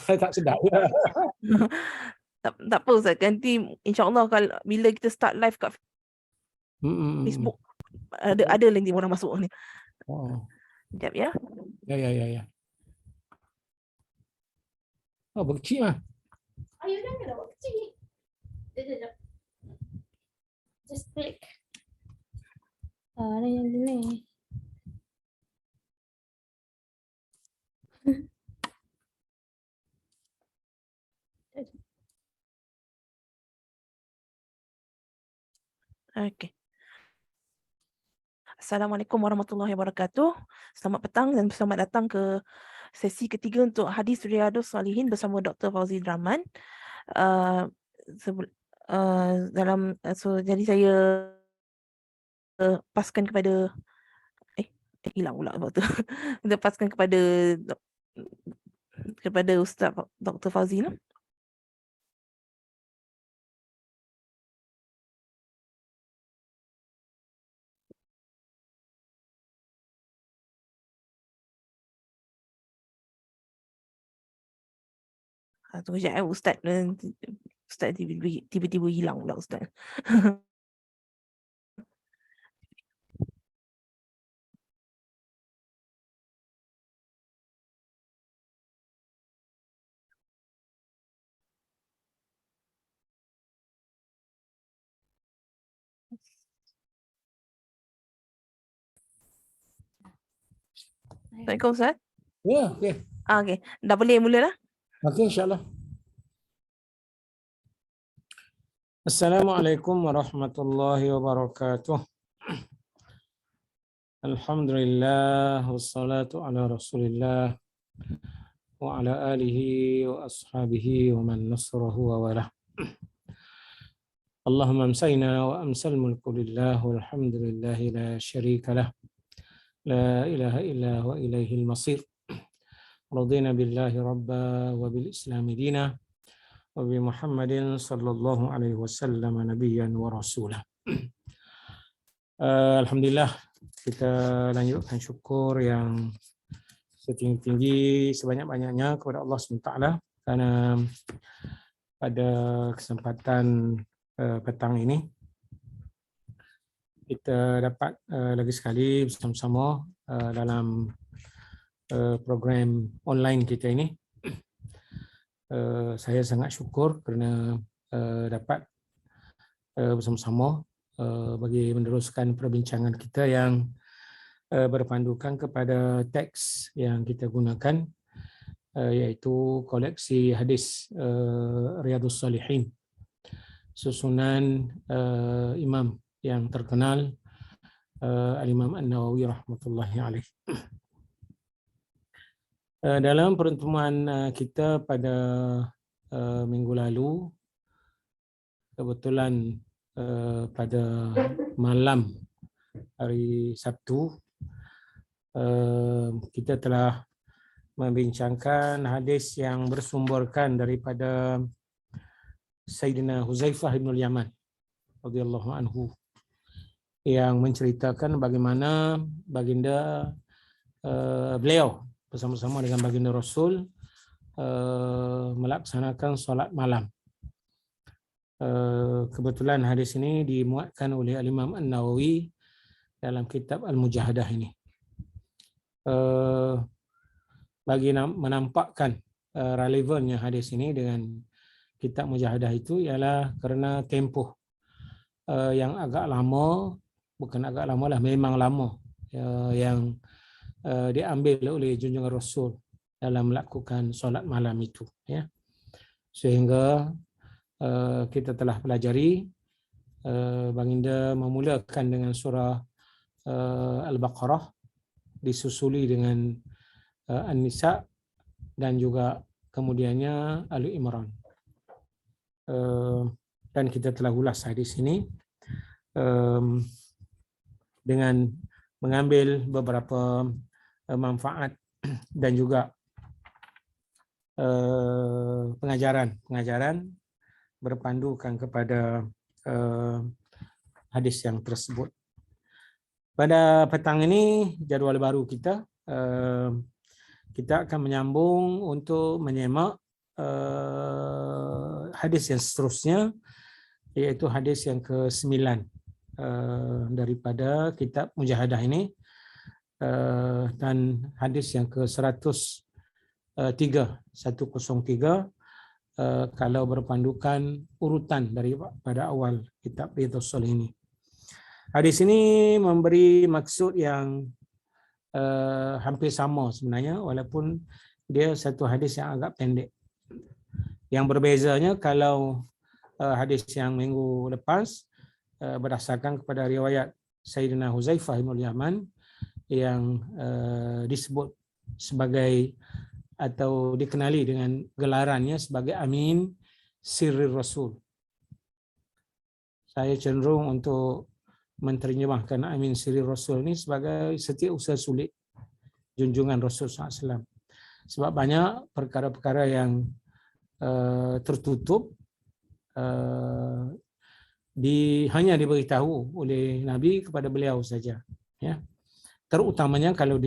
Tak sedap. Tak apa Ustaz, nanti insya-Allah kalau bila kita start live kat Facebook ada nanti orang masuk ni. Oh. Sekejap ya. Ya. Oh, berkecil lah. Ayo janganlah buat kecil. Sekejap. Just click. Ada yang ni. Okey. Assalamualaikum warahmatullahi wabarakatuh. Selamat petang dan selamat datang ke sesi ketiga untuk Hadis Riyadhus Salihin bersama Dr. Fauzi Rahman. Jadi saya paskan kepada hilang pula waktu. Kita paskan kepada Ustaz Dr. Fauzi lah. Tunggu sekejap Ustaz tiba-tiba hilang pula Ustaz. Assalamualaikum Ustaz. Ya, okey. Okey, dah boleh mula dah? Okey, insya-Allah. Assalamualaikum warahmatullahi wabarakatuh. Alhamdulillah wassalatu ala Rasulillah wa ala alihi wa ashabihi wa man nasrahu wa wala. Allahumma amsayna wa amsal mulku lillah walhamdulillahi la syarika lah. La ilaha illa wa ilaihil masir. Radina billahi rabba wa bil islami dina wa bi Muhammadin sallallahu alaihi wasallam nabiyyan wa rasulah. Alhamdulillah, kita lanjutkan syukur yang setinggi-tinggi sebanyak-banyaknya kepada Allah SWT kerana pada kesempatan petang ini kita dapat lagi sekali bersama-sama dalam program online kita ini. Saya sangat syukur kerana dapat bersama-sama bagi meneruskan perbincangan kita yang berpandukan kepada teks yang kita gunakan, iaitu koleksi hadis Riyadhus Salihin, susunan imam yang terkenal Al-Imam An-Nawawi rahmatullahi alaih. Dalam pertemuan kita pada minggu lalu, kebetulan pada malam hari Sabtu, kita telah membincangkan hadis yang bersumberkan daripada Sayyidina Huzaifah bin Yaman radhiyallahu anhu, yang menceritakan bagaimana baginda beliau bersama-sama dengan baginda Rasul melaksanakan solat malam. Kebetulan hadis ini dimuatkan oleh Al-Imam An-Nawawi dalam kitab Al-Mujahadah ini. Bagi menampakkan relevannya hadis ini dengan kitab Mujahadah itu ialah kerana tempoh yang agak lama, bukan agak lama lah, memang lama, yang diambil oleh junjungan Rasul dalam melakukan solat malam itu, ya. Sehingga kita telah pelajari baginda memulakan dengan surah Al-Baqarah, disusuli dengan An-Nisa, dan juga kemudiannya Ali Imran. Dan kita telah ulas hadis ini dengan mengambil beberapa manfaat dan juga pengajaran berpandukan kepada hadis yang tersebut. Pada petang ini, jadual baru kita, kita akan menyambung untuk menyemak hadis yang seterusnya, iaitu hadis yang ke-9 daripada kitab Mujahadah ini, dan hadis yang ke-103 kalau berpandukan urutan daripada awal kitab Riyadhus Shalihin ini. Hadis ini memberi maksud yang hampir sama sebenarnya, walaupun dia satu hadis yang agak pendek. Yang berbezanya kalau hadis yang minggu lepas berdasarkan kepada riwayat Sayyidina Huzaifah bin Yaman yang disebut sebagai atau dikenali dengan gelarannya sebagai Amin Sirri Rasul. Saya cenderung untuk menterjemahkan Amin Sirri Rasul ini sebagai setiausaha sulit junjungan Rasul SAW. Sebab banyak perkara-perkara yang tertutup hanya diberitahu oleh Nabi kepada beliau saja. Ya. Terutamanya kalau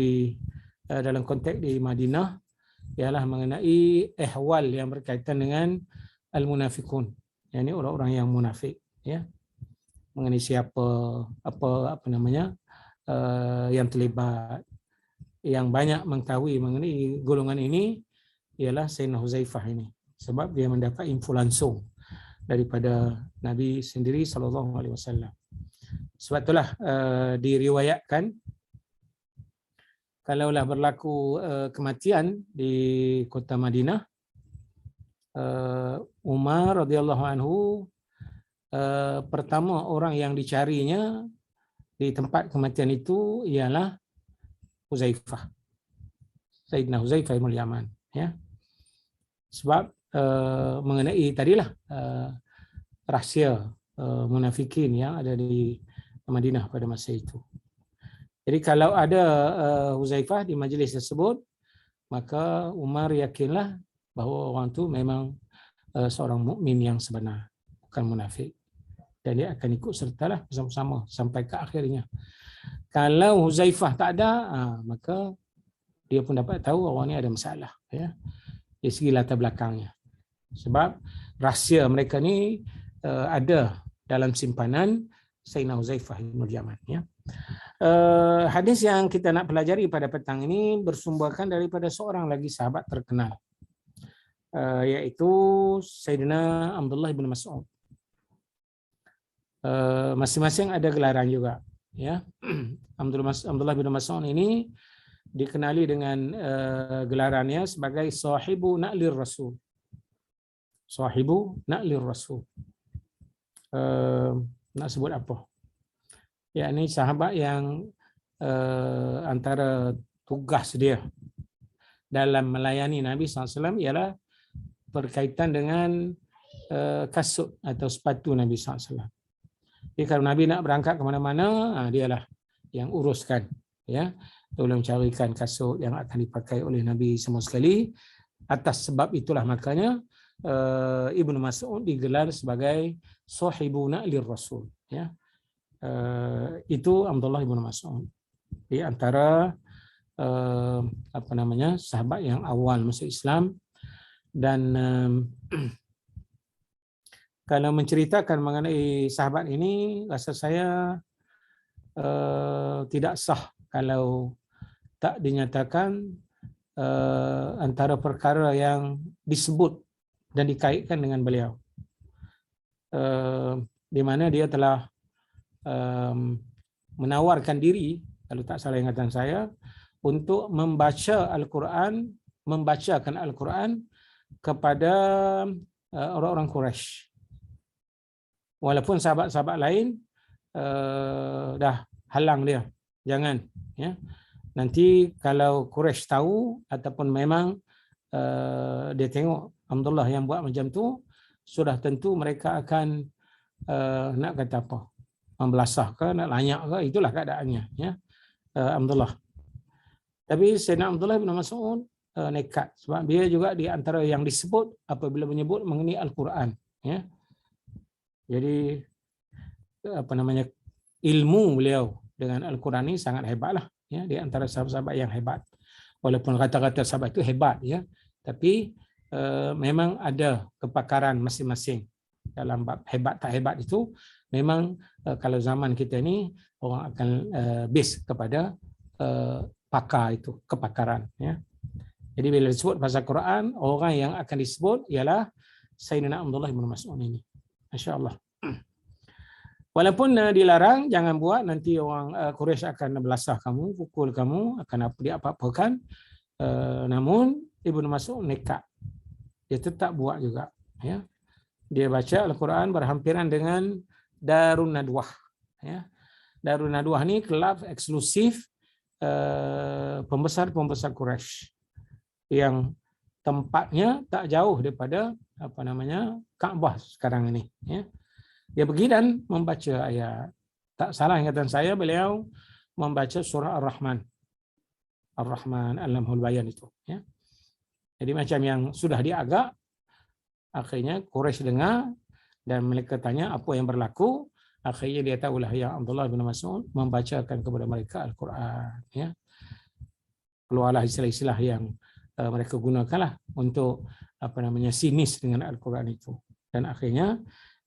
dalam konteks di Madinah, ialah mengenai ehwal yang berkaitan dengan al-munafiqun, yakni orang-orang yang munafik, ya, mengenai siapa apa namanya yang terlibat. Yang banyak mengetahui mengenai golongan ini ialah Sayyidina Huzaifah ini, sebab dia mendapat info langsung daripada Nabi sendiri sallallahu alaihi wasallam. Sebab itulah diriwayatkan kalaulah berlaku kematian di kota Madinah, Umar radhiyallahu anhu pertama orang yang dicarinya di tempat kematian itu ialah Huzaifah, Sayyidina Huzaifah bin Yaman, ya. Sebab mengenai tadilah rahsia munafikin yang ada di Madinah pada masa itu. Jadi kalau ada Huzaifah di majlis tersebut, maka Umar yakinlah bahawa orang itu memang seorang mukmin yang sebenar, bukan munafik. Dan dia akan ikut sertalah bersama-sama sampai ke akhirnya. Kalau Huzaifah tak ada, maka dia pun dapat tahu orang ni ada masalah, ya, dari segi latar belakangnya. Sebab rahsia mereka ni ada dalam simpanan Sayyidina Huzaifah bin Yaman, ya. Hadis yang kita nak pelajari pada petang ini bersumberkan daripada seorang lagi sahabat terkenal, iaitu Sayyidina Abdullah bin Mas'ud. Masing-masing ada gelaran juga, ya. Abdullah bin Mas'ud ini dikenali dengan gelarannya sebagai sahibu na'lir rasul. Sahibu na'lir rasul. Nak sebut apa? Ya, ini sahabat yang antara tugas dia dalam melayani Nabi SAW ialah berkaitan dengan kasut atau sepatu Nabi SAW. Jadi kalau Nabi nak berangkat ke mana-mana, dialah yang uruskan, ya, tolong carikan kasut yang akan dipakai oleh Nabi semua sekali. Atas sebab itulah makanya Ibnu Mas'ud digelar sebagai sahibu na'lir rasul, ya. Itu Abdullah bin Mas'ud di antara sahabat yang awal masuk Islam. Dan kalau menceritakan mengenai sahabat ini, rasa saya tidak sah kalau tak dinyatakan antara perkara yang disebut dan dikaitkan dengan beliau, di mana dia telah menawarkan diri, kalau tak salah ingatan saya, untuk membaca Al-Quran, membacakan Al-Quran kepada orang-orang Quraisy. Walaupun sahabat-sahabat lain dah halang dia, jangan, ya. Nanti kalau Quraisy tahu ataupun memang dia tengok Abdullah yang buat macam tu, sudah tentu mereka akan nak kata apa, membelasah ke, nak lanyak ke, itulah keadaannya, ya, Abdullah. Tapi Sayyidina Abdullah bin Mas'ud nekat, sebab dia juga di antara yang disebut apabila menyebut mengenai Al-Quran, ya. Jadi ilmu beliau dengan Al-Quran ini sangat hebatlah, ya, di antara sahabat-sahabat yang hebat. Walaupun kata-kata sahabat itu hebat, ya, tapi memang ada kepakaran masing-masing dalam bab hebat tak hebat itu. Memang kalau zaman kita ni orang akan base kepada pakar itu, kepakaran, ya. Jadi bila disebut pasal Quran, orang yang akan disebut ialah Sayyidina Abdullah bin Mas'ud ini. Masya-Allah. Walaupun dilarang, jangan buat, nanti orang Quraisy akan belasah kamu, pukul kamu, akan apa-apakan. Namun Ibnu Mas'ud nekat. Dia tetap buat juga, ya. Dia baca Al-Quran berhampiran dengan Darun Nadwah, ya. Darun Nadwah ni kelab eksklusif pembesar-pembesar Quraisy yang tempatnya tak jauh daripada Kaabah sekarang ini, ya. Dia pergi dan membaca ayat. Tak salah ingatan saya, beliau membaca surah Ar-Rahman. Ar-Rahman Al-Lamhul Bayan itu, ya. Jadi macam yang sudah diagak, akhirnya Quraisy dengar dan mereka tanya apa yang berlaku. Akhirnya dia tahulah yang Abdullah bin Mas'ud membacakan kepada mereka Al-Quran, ya. Keluarlah istilah-istilah yang mereka gunakanlah untuk sinis dengan Al-Quran itu. Dan akhirnya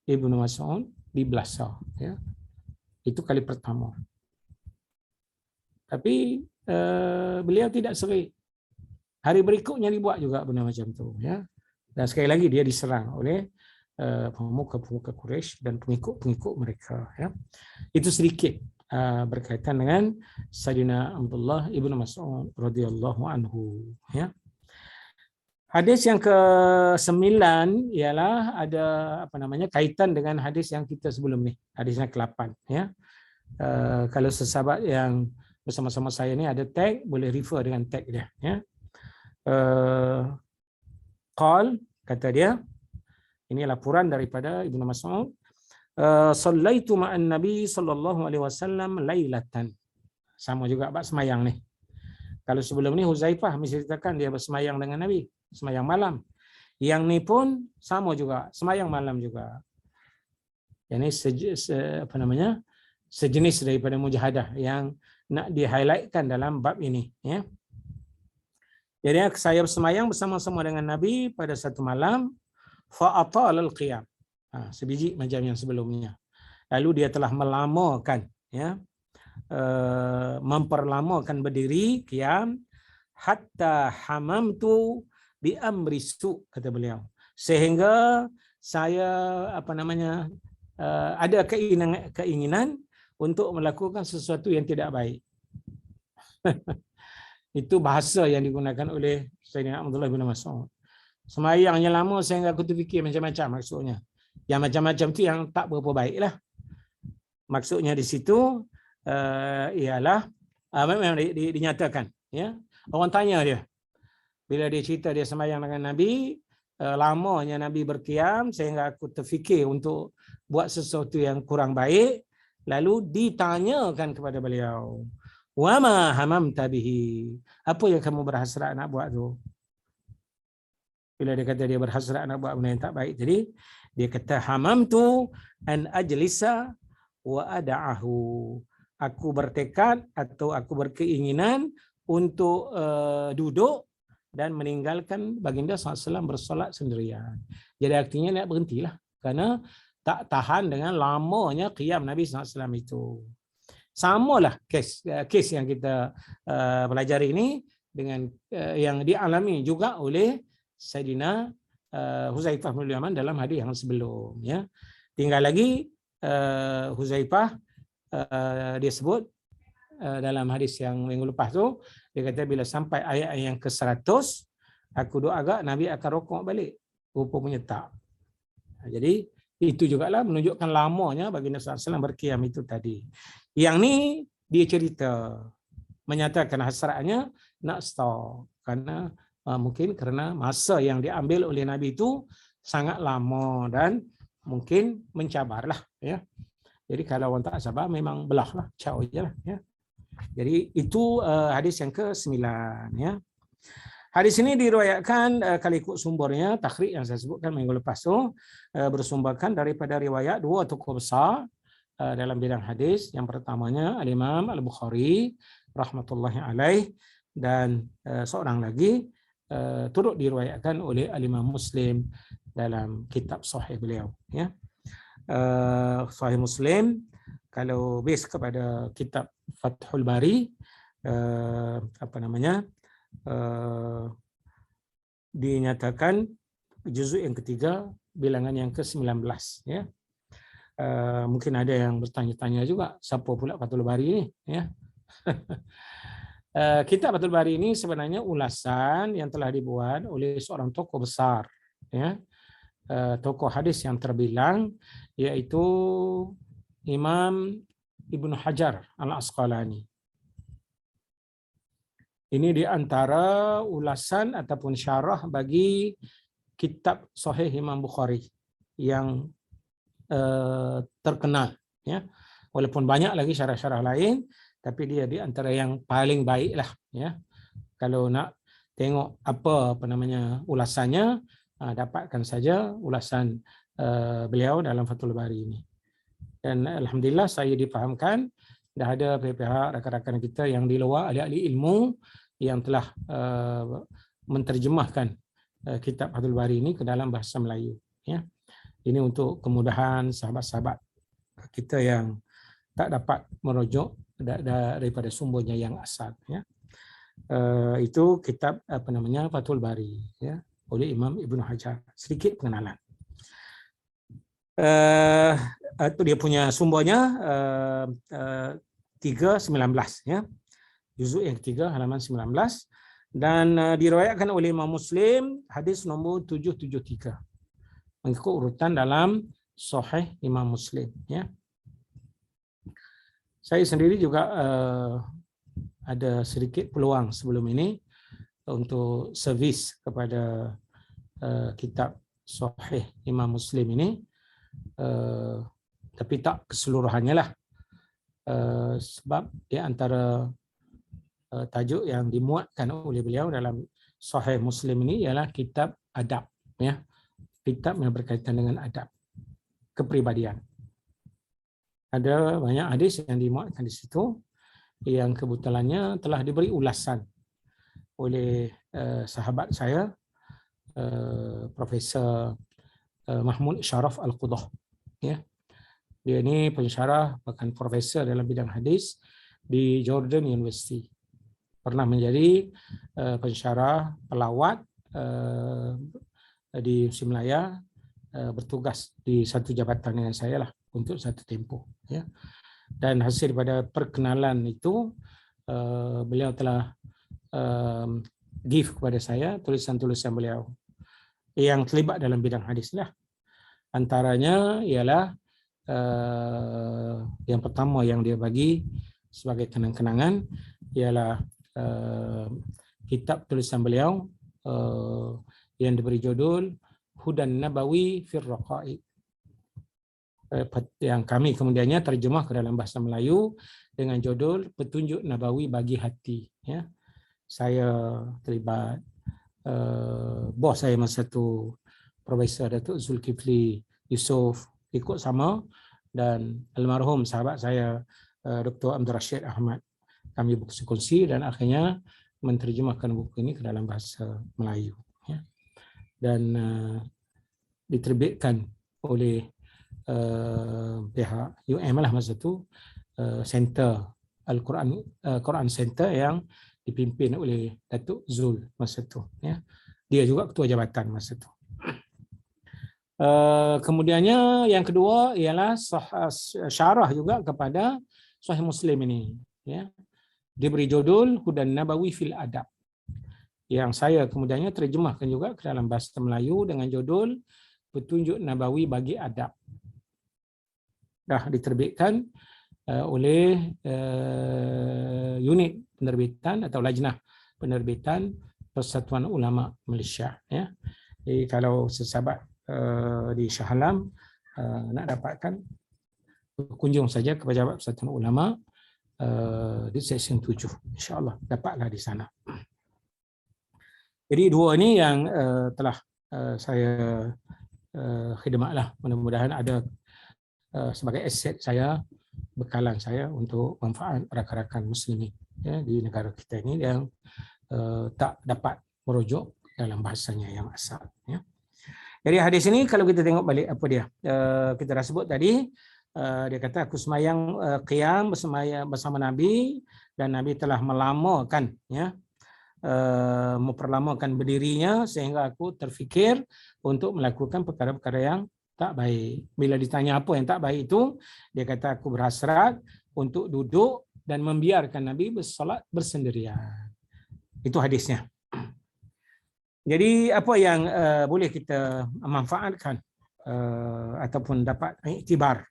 Ibnu Mas'ud dibelasah, ya. Itu kali pertama. Tapi beliau tidak serik. Hari berikutnya dibuat juga benda macam tu, ya. Dan sekali lagi dia diserang oleh pemuka-pemuka Quraisy dan pengikut-pengikut mereka, ya. Itu sedikit berkaitan dengan Sayyidina Abdullah ibnu Mas'ud radhiyallahu anhu, ya. Hadis yang ke-9 ialah ada kaitan dengan hadis yang kita sebelum ni, hadis yang ke-8, ya. Kalau sesahabat yang bersama-sama saya ni ada tag, boleh refer dengan tag dia, ya. Qal, kata dia, ini laporan daripada Ibnu Mas'ud, sallaitu ma'an Nabi sallallahu alaihi wasallam lailatan. Sama juga bab semayang ni. Kalau sebelum ni Huzaifah menceritakan dia bersemayang dengan Nabi, semayang malam. Yang ni pun sama juga, semayang malam juga. Yang ni sejenis daripada mujahadah yang nak di-highlightkan dalam bab ini, ya. Jadi saya bersemayang bersama-sama dengan Nabi pada satu malam, fa'atal al-qiyam. Sebiji macam yang sebelumnya. Lalu dia telah melamakan, ya, memperlamakan berdiri qiyam hatta hamamtu bi amri su, kata beliau. Sehingga saya ada keinginan untuk melakukan sesuatu yang tidak baik. Itu bahasa yang digunakan oleh Sayyidina Abdullah bin Mas'ud. Semayangnya lama sehingga aku terfikir macam-macam maksudnya. Yang macam-macam tu yang tak berapa baik lah. Maksudnya di situ ialah memang dinyatakan, ya. Orang tanya dia, bila dia cerita dia semayang dengan Nabi, lamanya Nabi berqiyam sehingga aku terfikir untuk buat sesuatu yang kurang baik. Lalu ditanyakan kepada beliau, wa ma hamamta bihi, apa yang kamu berhasrat nak buat tu? Bila dia kata dia berhasrat nak buat benda yang tak baik tadi, dia kata hamamtu an ajlisa wa ada'ahu, aku bertekad atau aku berkeinginan untuk duduk dan meninggalkan baginda SAW bersolat sendirian. Jadi artinya nak berhentilah kerana tak tahan dengan lamanya qiyam Nabi SAW itu. Samalah kes yang kita pelajari ini dengan yang dialami juga oleh Sayyidina Huzaifah bin Yaman dalam hadis yang sebelum, ya. Tinggal lagi Huzaifah dia sebut dalam hadis yang minggu lepas tu, dia kata bila sampai ayat yang ke-100 aku doa agak Nabi akan rokok balik. Rupanya tak. Jadi itu jugalah menunjukkan lamanya baginda SAW berqiyam itu tadi. Yang ni dia cerita menyatakan hasratnya nak stop kerana mungkin kerana masa yang diambil oleh Nabi itu sangat lama dan mungkin mencabarlah, ya. Jadi kalau orang tak sabar memang belahlah, caw jelah, ya. Jadi itu hadis yang ke-9, ya. Hadis ini diriwayatkan kalau ikut sumbernya, takhrij yang saya sebutkan minggu lepas tu, bersumberkan daripada riwayat dua tokoh besar dalam bidang hadis. Yang pertamanya Al-Imam Al-Bukhari rahmatullahi alaih, dan seorang lagi turut diriwayatkan oleh Imam Muslim dalam kitab Sahih beliau. Ya. Sahih Muslim kalau base kepada kitab Fathul Bari, dinyatakan juzuk yang ketiga bilangan yang ke-19. Ya. Mungkin ada yang bertanya-tanya juga siapa pula Fathul Bari ini. Ya. Kitab Fathul Bari ini sebenarnya ulasan yang telah dibuat oleh seorang tokoh besar, ya, tokoh hadis yang terbilang, yaitu Imam Ibnu Hajar Al-Asqalani. Ini di antara ulasan ataupun syarah bagi kitab Sahih Imam Bukhari yang terkenal. Ya. Walaupun banyak lagi syarah-syarah lain, tapi dia di antara yang paling baik lah. Ya. Kalau nak tengok apa ulasannya, dapatkan saja ulasan beliau dalam Fathul Bari ini. Dan alhamdulillah saya difahamkan dah ada pihak rakan-rakan kita yang di luar, ahli-ahli ilmu yang telah menterjemahkan kitab Fathul Bari ini ke dalam bahasa Melayu. Ya. Ini untuk kemudahan sahabat-sahabat kita yang tak dapat merujuk daripada sumbernya yang asal. Ya. Itu kitab Fathul Bari, ya, oleh Imam Ibnu Hajar. Sedikit pengenalan. Itu dia punya sumbernya 3:19, ya. Juzuk yang ketiga halaman 19, dan diriwayatkan oleh Imam Muslim hadis nombor 773. Mengikut urutan dalam Sahih Imam Muslim, ya. Saya sendiri juga ada sedikit peluang sebelum ini untuk servis kepada kitab Sahih Imam Muslim ini, tapi tak keseluruhannya lah, sebab di antara tajuk yang dimuatkan oleh beliau dalam Sahih Muslim ini ialah kitab adab, ya, kitab yang berkaitan dengan adab kepribadian. Ada banyak hadis yang dimuatkan di situ yang kebetulannya telah diberi ulasan oleh sahabat saya, Profesor Mahmud Syaraf Al-Qudah. Ya. Dia ini pensyarah bahkan profesor dalam bidang hadis di Jordan University. Pernah menjadi pensyarah pelawat di Simlaya, bertugas di satu jabatan dengan saya lah untuk satu tempoh. Ya. Dan hasil daripada perkenalan itu, beliau telah give kepada saya tulisan-tulisan beliau yang terlibat dalam bidang hadis lah. Antaranya ialah yang pertama yang dia bagi sebagai kenang-kenangan ialah kitab tulisan beliau yang diberi judul Hudan Nabawi fir Raqaiq, yang kami kemudiannya terjemah ke dalam bahasa Melayu dengan judul Petunjuk Nabawi bagi Hati. Ya. Saya terlibat, bos saya masa itu Profesor Datuk Zulkifli Yusof ikut sama, dan almarhum sahabat saya Dr. Abdul Rashid Ahmad. Kami berkongsi dan akhirnya menterjemahkan buku ini ke dalam bahasa Melayu. Ya. Dan diterbitkan oleh pihak UM lah masa itu, Center Quran Center yang dipimpin oleh Datuk Zul masa itu. Ya. Dia juga ketua jabatan masa itu. Kemudiannya yang kedua ialah syarah juga kepada Sahih Muslim ini. Ya. Diberi judul Hudan Nabawi fil Adab, yang saya kemudiannya terjemahkan juga ke dalam bahasa Melayu dengan judul Petunjuk Nabawi bagi Adab. Dah diterbitkan oleh unit penerbitan atau lajnah penerbitan Persatuan Ulama Malaysia. Ya. Jadi kalau sesahabat di Shah Alam nak dapatkan, kunjung saja ke Pejabat Persatuan Ulama di section 7, insya-Allah dapatlah di sana. Jadi dua ini yang telah saya khidmatlah, mudah-mudahan ada sebagai aset saya, bekalan saya untuk manfaat rakan-rakan muslimin, ya, di negara kita ini yang tak dapat merujuk dalam bahasanya yang asal. Ya. Jadi hadis ini kalau kita tengok balik apa dia, kita dah sebut tadi, dia kata aku semayang qiyam bersama Nabi dan Nabi telah melamakan, ya, memperlamakan berdirinya sehingga aku terfikir untuk melakukan perkara-perkara yang tak baik. Bila ditanya apa yang tak baik itu, dia kata aku berhasrat untuk duduk dan membiarkan Nabi bersolat bersendirian. Itu hadisnya. Jadi apa yang boleh kita manfaatkan ataupun dapat iktibar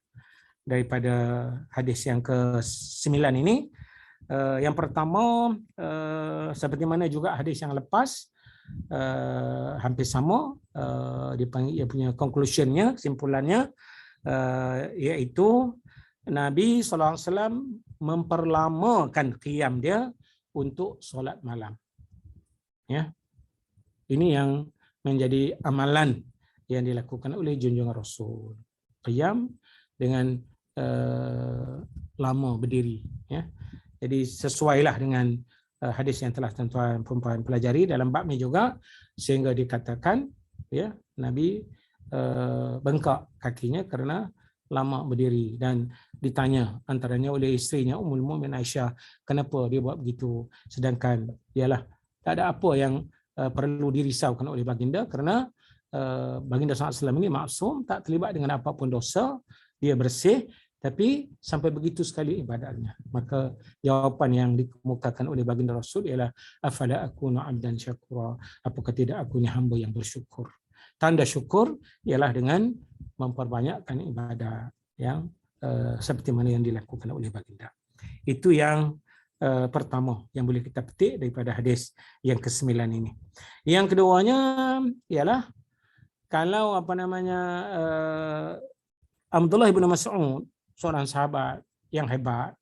daripada hadis yang ke-9 ini? Yang pertama, seperti mana juga hadis yang lepas, hampir sama, dia punya conclusionnya, kesimpulannya, iaitu Nabi SAW memperlamakan qiyam dia untuk solat malam. Ya. Ini yang menjadi amalan yang dilakukan oleh junjungan Rasul. Qiyam dengan lama berdiri. Ya. Jadi sesuailah dengan hadis yang telah tuan-tuan perempuan pelajari dalam bab ini juga, sehingga dikatakan, ya, Nabi bengkak kakinya kerana lama berdiri, dan ditanya antaranya oleh isterinya Ummul Mukminin Aisyah, kenapa dia buat begitu, sedangkan ialah tak ada apa yang perlu dirisaukan oleh baginda kerana baginda SAW ini maksum, tak terlibat dengan apapun dosa, dia bersih, tapi sampai begitu sekali ibadatnya. Maka jawapan yang dikemukakan oleh baginda Rasul ialah afala akunu abdan syakura, apakah tidak aku ni hamba yang bersyukur. Tanda syukur ialah dengan memperbanyakkan ibadat yang seperti mana yang dilakukan oleh baginda. Itu yang pertama yang boleh kita petik daripada hadis yang ke-9 ini. Yang keduanya ialah kalau Abdullah bin Mas'ud, seorang sahabat yang hebat,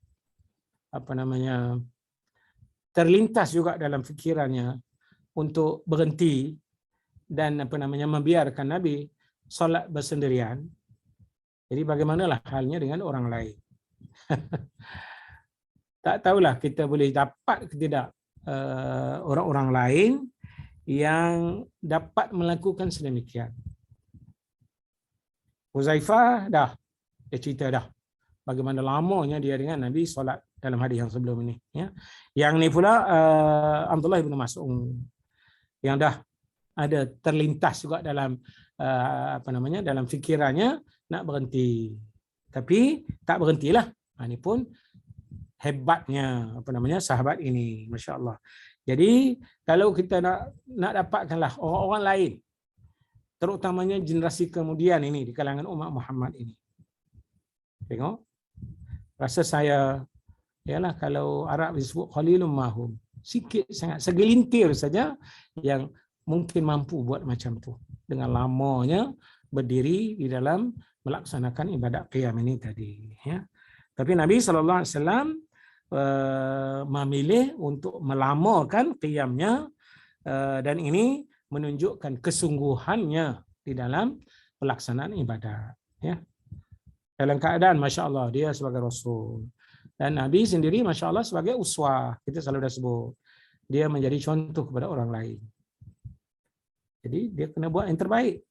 terlintas juga dalam fikirannya untuk berhenti dan membiarkan Nabi solat bersendirian. Jadi bagaimanalah halnya dengan orang lain? Tak tahulah kita boleh dapat ke tidak orang-orang lain yang dapat melakukan sedemikian. Huzaifah dia cerita dah bagaimana lamanya dia dengan Nabi solat dalam hadis yang sebelum ini. Ya. Yang ni pula Abdullah bin Mas'ud yang dah ada terlintas juga dalam dalam fikirannya nak berhenti, tapi tak berhentilah. Ini pun hebatnya sahabat ini, masya-Allah. Jadi kalau kita nak dapatkanlah orang-orang lain, terutamanya generasi kemudian ini di kalangan umat Muhammad ini. Tengok, rasa saya ialah kalau Arab disebut qalilum mahum, sikit sangat, segelintir saja yang mungkin mampu buat macam tu dengan lamanya berdiri di dalam melaksanakan ibadat qiyam ini tadi, ya. Tapi Nabi SAW memilih untuk melamakan qiyamnya, dan ini menunjukkan kesungguhannya di dalam pelaksanaan ibadat, ya. Dalam keadaan masya-Allah dia sebagai Rasul, dan Nabi sendiri masya-Allah sebagai uswah, kita selalu dah sebut dia menjadi contoh kepada orang lain. Jadi dia kena buat yang terbaik.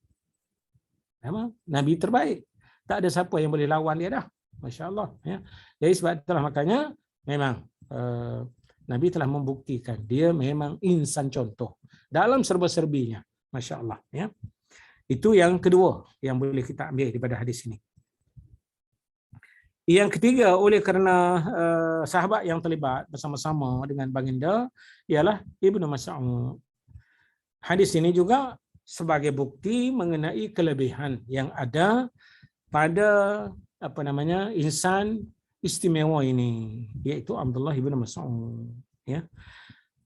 Nabi terbaik, tak ada siapa yang boleh lawan dia dah, masya-Allah, ya. Jadi sebab itulah makanya memang Nabi telah membuktikan dia memang insan contoh dalam serba-serbinya, masya-Allah, ya. Itu yang kedua yang boleh kita ambil daripada hadis ini. Yang ketiga, oleh kerana sahabat yang terlibat bersama-sama dengan baginda ialah Ibnu Mas'ud. Hadis ini juga sebagai bukti mengenai kelebihan yang ada pada insan istimewa ini, iaitu Abdullah bin Mas'ud, ya.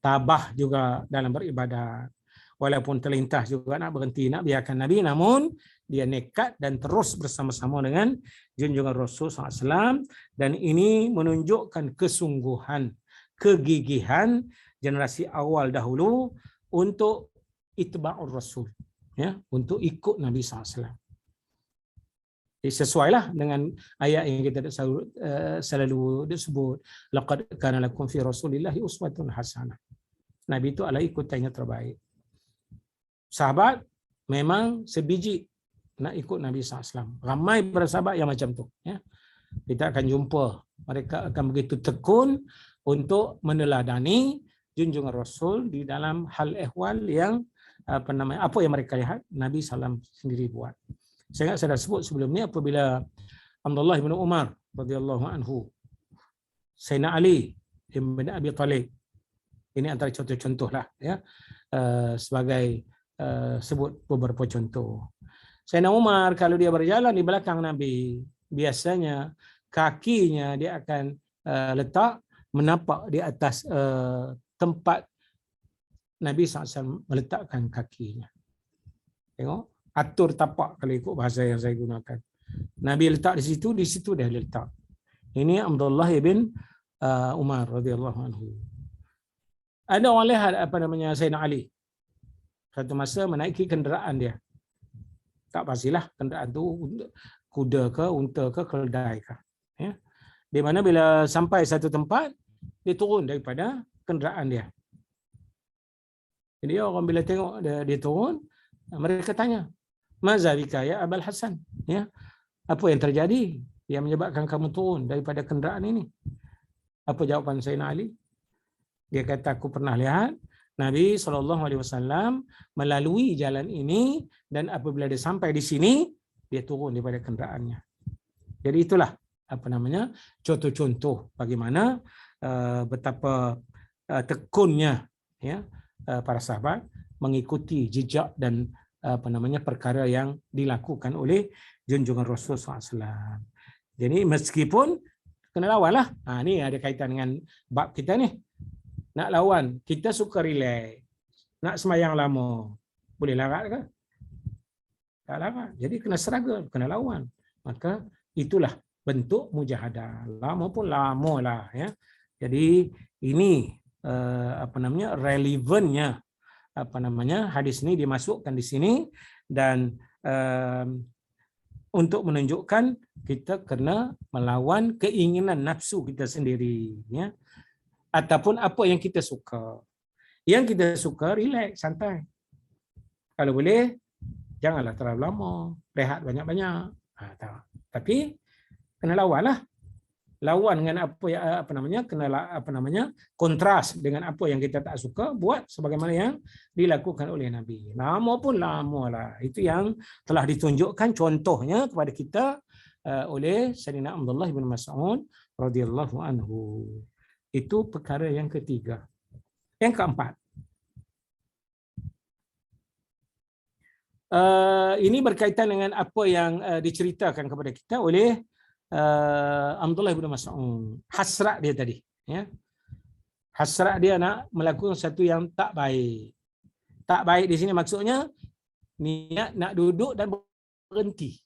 Tabah juga dalam beribadat, walaupun terlintas juga nak berhenti, nak biarkan Nabi, namun dia nekat dan terus bersama-sama dengan junjungan Rasul SAW, dan ini menunjukkan kesungguhan, kegigihan generasi awal dahulu untuk itba'ur Rasul, ya, untuk ikut Nabi SAW. Sesuailah dengan ayat yang kita selalu disebut, laqad kana lakum fi rasulillahi uswatun hasanah. Nabi itu adalah ikutannya terbaik. sahabat memang sebiji nak ikut Nabi SAW. Ramai para sahabat yang macam tu. Ya. Kita akan jumpa. Mereka akan begitu tekun untuk meneladani junjungan Rasul di dalam hal ehwal yang apa yang mereka lihat Nabi SAW sendiri buat. Saya ingat saya dah sebut sebelum ni apabila Abdullah bin Umar radhiyallahu anhu, Sayyidina Ali bin Abi Talib, ini antara contoh-contoh lah ya, sebagai sebut beberapa contoh. Sayyidina Umar kalau dia berjalan di belakang Nabi, biasanya kakinya dia akan letak menapak di atas tempat Nabi SAW meletakkan kakinya. Tengok, atur tapak kalau ikut bahasa yang saya gunakan. Nabi letak di situ dia letak. Ini Abdullah bin Umar radhiyallahu anhu. Ada orang lihat Sayyidina Ali. Satu masa menaiki kenderaan dia. Tak pastilah kenderaan tu kuda ke, unta ke, keledai ke. Ya. Di mana bila sampai satu tempat, dia turun daripada kenderaan dia. Jadi orang bila tengok dia turun, mereka tanya, "Mazalika ya Abul Hasan?" Ya. Apa yang terjadi yang menyebabkan kamu turun daripada kenderaan ini? Apa jawapan Sayyidina Ali? Dia kata, aku pernah lihat Nabi SAW melalui jalan ini dan apabila dia sampai di sini, dia turun daripada kenderaannya. Jadi itulah contoh-contoh bagaimana betapa tekunnya ya para sahabat mengikuti jejak dan perkara yang dilakukan oleh junjungan Rasul SAW. Jadi meskipun kena lawan lah. Ni ada kaitan dengan bab kita ni. Nak lawan, kita suka relax. Nak semayang lama, boleh larat ke? Tak larat. Jadi kena struggle, kena lawan. Maka itulah bentuk mujahadah. Lama pun lama lah. Ya. Jadi ini relevannya hadis ini dimasukkan di sini dan untuk menunjukkan kita kena melawan keinginan nafsu kita sendiri, ya. Ataupun apa yang kita suka. Yang kita suka relax, santai. Kalau boleh janganlah terlalu lama, rehat banyak-banyak. Tapi kena lawanlah. Lawan dengan kontras dengan apa yang kita tak suka, buat sebagaimana yang dilakukan oleh Nabi. Lama pun lamalah. Itu yang telah ditunjukkan contohnya kepada kita oleh Sayyidina Abdullah bin Mas'ud radhiyallahu anhu. Itu perkara yang ketiga. Yang keempat. Ini berkaitan dengan apa yang diceritakan kepada kita oleh Abdullah bin Mas'ud. Hasrat dia tadi, ya. Hasrat dia nak melakukan sesuatu yang tak baik. Tak baik di sini maksudnya niat nak duduk dan berhenti.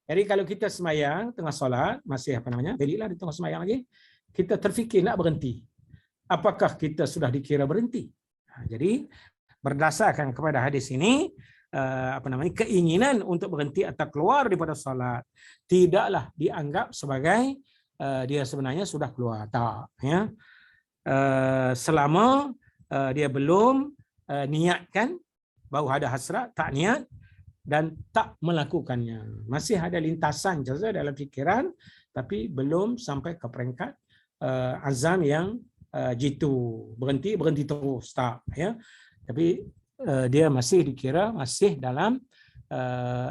Jadi kalau kita semayang tengah solat, masih berilah di tengah semayang lagi, kita terfikir nak berhenti. Apakah kita sudah dikira berhenti? Jadi berdasarkan kepada hadis ini, keinginan untuk berhenti atau keluar daripada solat tidaklah dianggap sebagai dia sebenarnya sudah keluar, tak, ya. Selama dia belum niatkan, baru ada hasrat, tak niat dan tak melakukannya, masih ada lintasan saja dalam fikiran tapi belum sampai ke peringkat azam yang jitu, berhenti terus, tak, ya. Tapi dia masih dikira masih dalam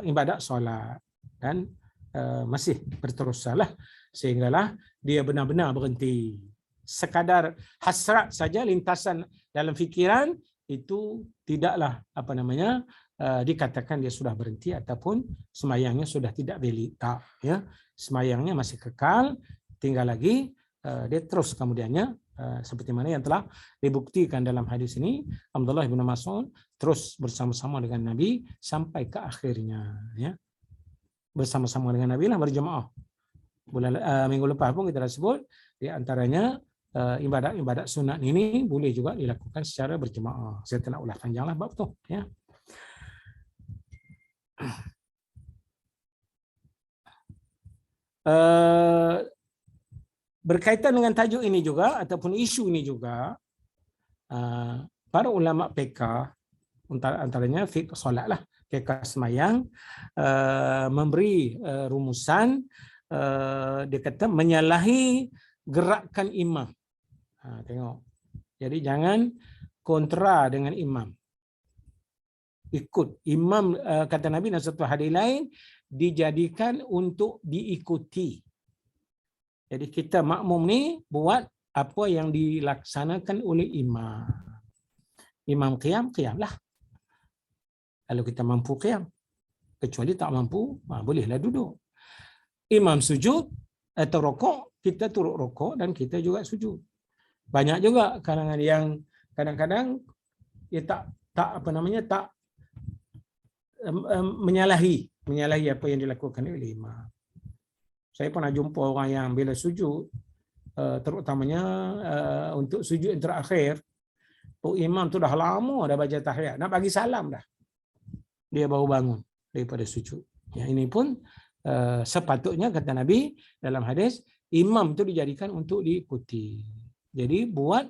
ibadat solat dan masih berteruslah sehinggalah dia benar-benar berhenti. Sekadar hasrat saja, lintasan dalam fikiran itu tidaklah dikatakan dia sudah berhenti ataupun semayangnya sudah tidak valid, tak, ya. Semayangnya masih kekal, tinggal lagi dia terus kemudiannya seperti mana yang telah dibuktikan dalam hadis ini, Abdullah bin Mas'ud terus bersama-sama dengan Nabi sampai ke akhirnya, ya. Bersama-sama dengan Nabi lah, berjemaah. Minggu lepas pun kita dah sebut, di antaranya ibadat-ibadat sunat ini boleh juga dilakukan secara berjemaah. Saya tak nak ulas panjanglah bab tu, ya. Berkaitan dengan tajuk ini juga ataupun isu ini juga, para ulama fiqh Antaranya fiqh solat lah, fiqh semayang, memberi rumusan, dia kata menyalahi gerakan imam. Tengok. Jadi jangan kontra dengan imam. Ikut imam, kata Nabi dalam satu hadis lain, dijadikan untuk diikuti. Jadi kita makmum ni buat apa yang dilaksanakan oleh imam. Imam qiyam, qiyamlah. Kalau kita mampu qiyam. Kecuali tak mampu, bolehlah duduk. Imam sujud atau rokok, kita turut rokok dan kita juga sujud. Banyak juga kalangan yang kadang-kadang dia tak menyalahi apa yang dilakukan oleh imam. Saya pernah jumpa orang yang bila sujud, terutamanya untuk sujud yang terakhir, imam tu dah lama dah baca tahiyat, nak bagi salam dah, dia baru bangun daripada sujud. Ya, ini pun sepatutnya kata Nabi dalam hadis, imam tu dijadikan untuk diikuti. Jadi buat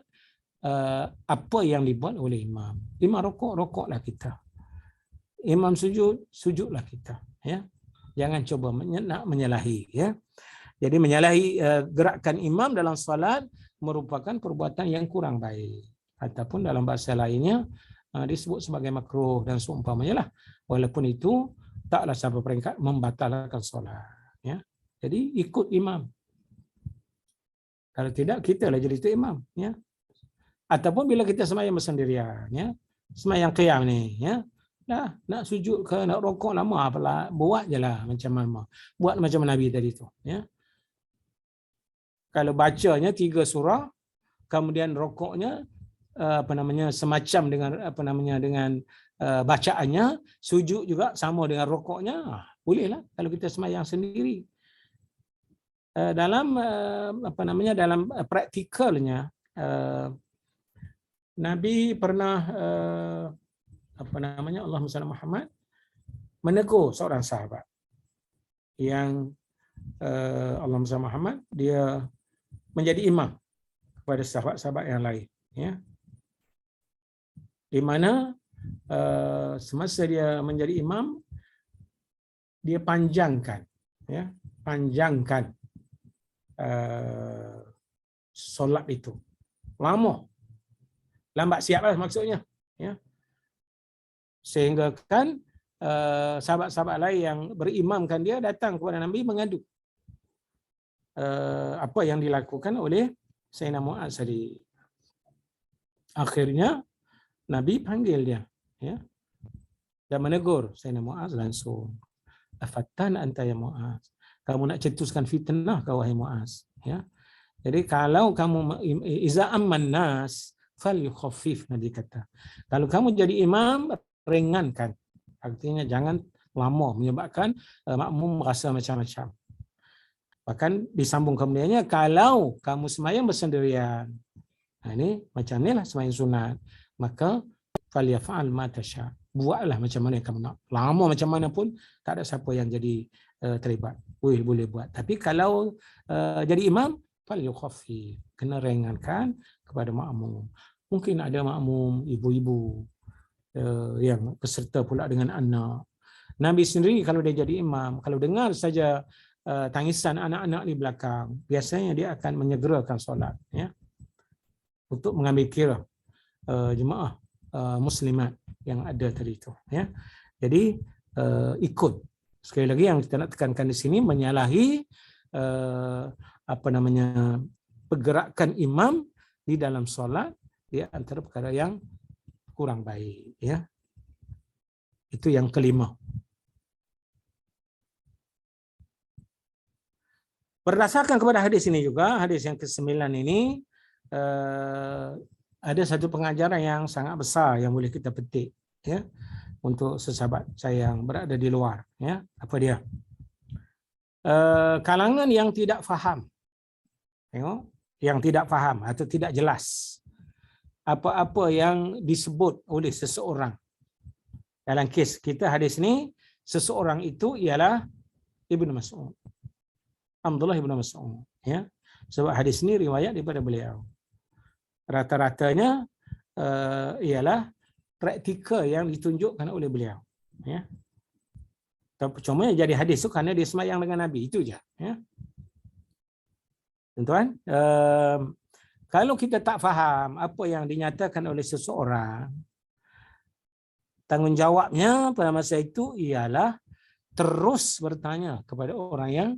apa yang dibuat oleh imam. Imam rokok, rokoklah kita. Imam sujud, sujudlah kita. Ya, jangan cuba nak menyalahi. Ya, jadi menyalahi gerakan imam dalam solat merupakan perbuatan yang kurang baik. Ataupun dalam bahasa lainnya disebut sebagai makruh dan seumpamanya lah. Walaupun itu taklah sampai peringkat membatalkan solat. Ya, jadi ikut imam. Kalau tidak, kita lah jadi itu imam. Ya. Ataupun bila kita sembahyang bersendirian, ya, sembahyang qiyam ni, ya, dah nak sujud ke nak rokok lama apalah, buat je lah macam mana, buat macam Nabi tadi tu. Ya. Kalau bacanya 3 surah, kemudian rokoknya semacam dengan dengan bacaannya, sujud juga sama dengan rokoknya, bolehlah kalau kita sembahyang sendiri. Dalam dalam praktikalnya, Nabi pernah Allahumma salli Muhammad menegur seorang sahabat yang Allahumma salli Muhammad, dia menjadi imam kepada sahabat-sahabat yang lain, ya, di mana semasa dia menjadi imam, dia panjangkan solat itu lama, lambat siap lah maksudnya, ya, sehingga kan sahabat-sahabat lain yang berimamkan dia datang kepada Nabi mengadu apa yang dilakukan oleh Sayyidina Mu'adz tadi. Akhirnya Nabi panggil dia, ya, dan menegur Sayyidina Mu'adz langsung. Afattan anta ya Mu'adz, kamu nak cetuskan fitnah kau wahai Mu'adz, ya. Jadi kalau kamu iza amman nas falyukhaffif, Nabi kata, kalau kamu jadi imam ringankan, artinya jangan lama menyebabkan makmum merasa macam-macam. Bahkan disambung kemudiannya, kalau kamu sembahyang bersendirian, nah ini macam inilah sembahyang sunat, maka falyaf'al ma tasha, buatlah macam mana yang kamu nak, lama macam mana pun tak ada siapa yang jadi terlibat, boleh buat. Tapi kalau jadi imam, falyukhaffif, kena ringankan kepada makmum. Mungkin ada makmum ibu-ibu yang peserta pula dengan anak. Nabi sendiri kalau dia jadi imam, kalau dengar saja tangisan anak-anak di belakang, biasanya dia akan menyegerakan solat, ya, untuk mengambil kira jemaah muslimat yang ada tadi itu, ya. Jadi ikut, sekali lagi yang kita nak tekankan di sini, menyalahi pergerakan imam di dalam solat, dia antara perkara yang kurang baik, ya. Itu yang kelima. Berdasarkan kepada hadis ini juga, hadis yang ke-9 ini, ada satu pengajaran yang sangat besar yang boleh kita petik, ya, untuk sesahabat saya yang berada di luar, ya. Apa dia? Kalangan yang tidak faham, tengok, yang tidak faham atau tidak jelas apa-apa yang disebut oleh seseorang. Dalam kes kita hadis ini, seseorang itu ialah Ibnu Mas'ud, Abdullah Ibnu Mas'ud, ya. Sebab hadis ini riwayat daripada beliau. Rata-ratanya ialah praktikal yang ditunjukkan oleh beliau. Ya. Cuma yang jadi hadis tu kerana dia semayang dengan Nabi, itu je. Ya. Tuan-tuan, kalau kita tak faham apa yang dinyatakan oleh seseorang, tanggungjawabnya pada masa itu ialah terus bertanya kepada orang yang